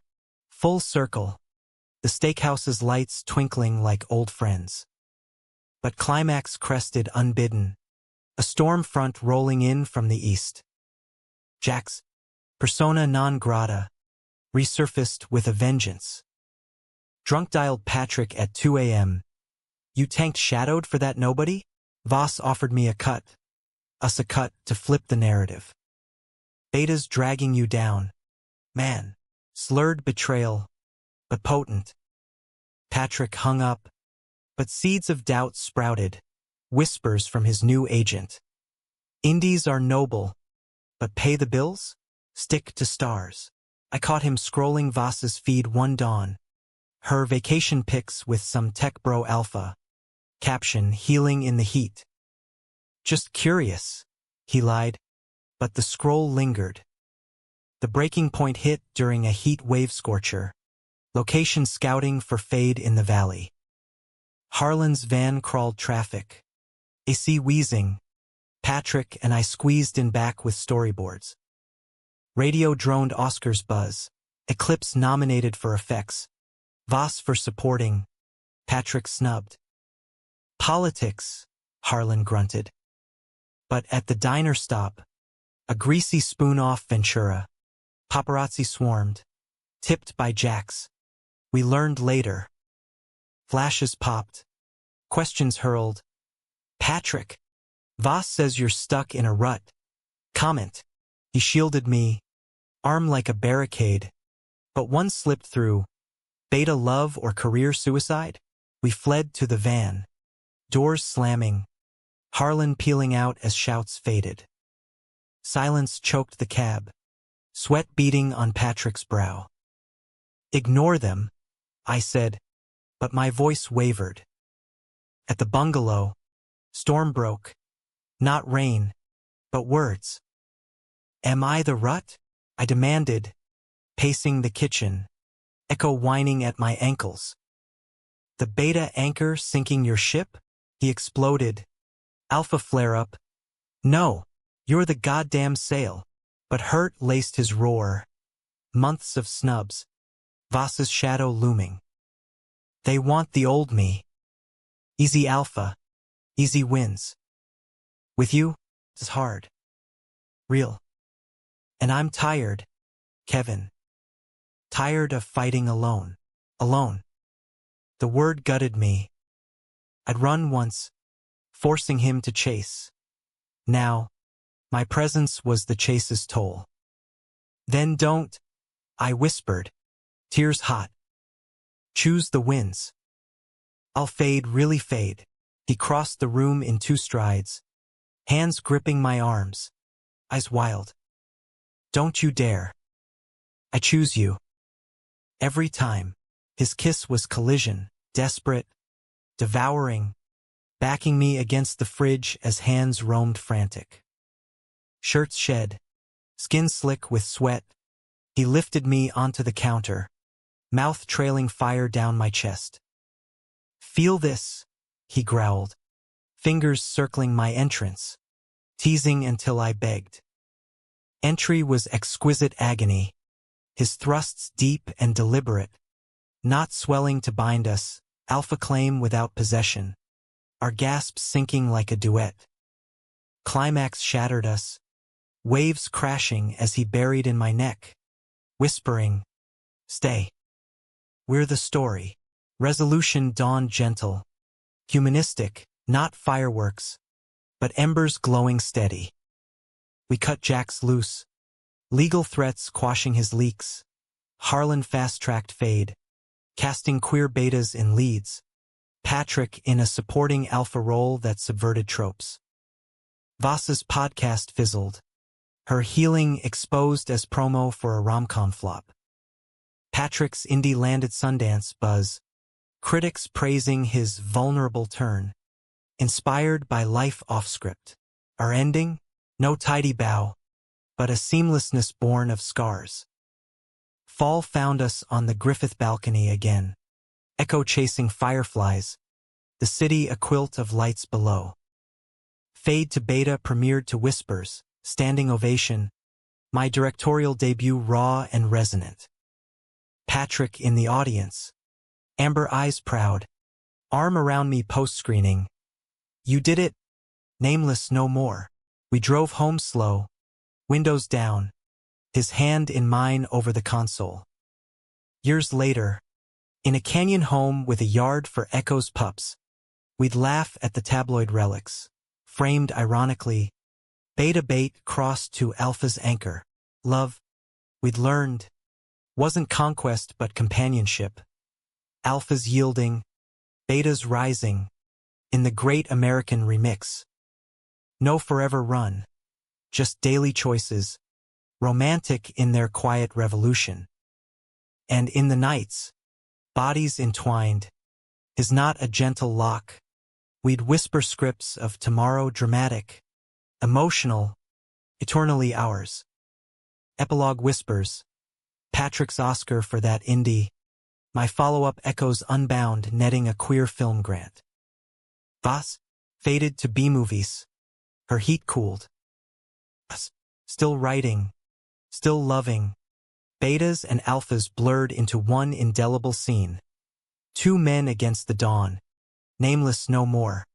Full circle. The steakhouse's lights twinkling like old friends. But climax crested unbidden. A storm front rolling in from the east. Jax, persona non grata, resurfaced with a vengeance. Drunk dialed Patrick at 2 a.m. You tanked Shadowed for that nobody? Voss offered me a cut. Us a cut to flip the narrative. Beta's dragging you down. Man. Slurred betrayal. But potent. Patrick hung up. But seeds of doubt sprouted. Whispers from his new agent. Indies are noble. But pay the bills? Stick to stars. I caught him scrolling Voss's feed one dawn. Her vacation pics with some tech bro alpha. Caption, healing in the heat. Just curious, he lied, but the scroll lingered. The breaking point hit during a heat wave scorcher. Location scouting for Fade in the valley. Harlan's van crawled traffic. AC wheezing. Patrick and I squeezed in back with storyboards. Radio droned Oscars buzz. Eclipse nominated for effects. Voss for supporting. Patrick snubbed. Politics, Harlan grunted. But at the diner stop, a greasy spoon-off Ventura. Paparazzi swarmed. Tipped by Jax. We learned later. Flashes popped. Questions hurled. Patrick. Voss says you're stuck in a rut. Comment. He shielded me. Arm like a barricade. But one slipped through. Beta love or career suicide? We fled to the van. Doors slamming. Harlan peeling out as shouts faded. Silence choked the cab. Sweat beading on Patrick's brow. Ignore them, I said, but my voice wavered. At the bungalow, storm broke. Not rain, but words. Am I the rut? I demanded, pacing the kitchen, echo whining at my ankles. The beta anchor sinking your ship? He exploded. Alpha flare-up. No, you're the goddamn sail. But hurt laced his roar, months of snubs, Voss's shadow looming. They want the old me. Easy alpha, easy wins. With you, it's hard. Real. And I'm tired, Kevin. Tired of fighting alone. Alone. The word gutted me. I'd run once, forcing him to chase. Now, my presence was the chase's toll. Then don't, I whispered, tears hot. Choose the wins. I'll fade, really fade. He crossed the room in 2 strides, hands gripping my arms, eyes wild. Don't you dare. I choose you. Every time, his kiss was collision, desperate, devouring, backing me against the fridge as hands roamed frantic. Shirts shed, skin slick with sweat, he lifted me onto the counter, mouth trailing fire down my chest. Feel this, he growled, fingers circling my entrance, teasing until I begged. Entry was exquisite agony, his thrusts deep and deliberate, not swelling to bind us, alpha claim without possession, our gasps sinking like a duet. Climax shattered us, waves crashing as he buried in my neck, whispering, stay. We're the story. Resolution dawned gentle, humanistic, not fireworks, but embers glowing steady. We cut Jax loose, legal threats quashing his leaks, Harlan fast-tracked fade, casting queer betas in leads, Patrick in a supporting alpha role that subverted tropes. Voss's podcast fizzled, her healing exposed as promo for a rom-com flop. Patrick's indie landed Sundance buzz, critics praising his vulnerable turn, inspired by life off-script. Our ending? No tidy bow, but a seamlessness born of scars. Fall found us on the Griffith balcony again, echo-chasing fireflies, the city a quilt of lights below. Fade to Beta premiered to whispers, standing ovation, my directorial debut raw and resonant. Patrick in the audience, amber eyes proud, arm around me post-screening. You did it, Nameless no more. We drove home slow, windows down, his hand in mine over the console. Years later, in a canyon home with a yard for Echo's pups, we'd laugh at the tabloid relics, framed ironically, Beta bait crossed to Alpha's anchor. Love, we'd learned, wasn't conquest but companionship. Alpha's yielding, Beta's rising, in the great American remix. No forever run, just daily choices, romantic in their quiet revolution. And in the nights, bodies entwined, is not a gentle lock. We'd whisper scripts of tomorrow dramatic, emotional, eternally ours. Epilogue whispers, Patrick's Oscar for that indie, my follow-up echoes Unbound netting a queer film grant. Voss, faded to B-movies, her heat cooled. Us, still writing, still loving, betas and alphas blurred into one indelible scene. 2 men against the dawn, Nameless no more.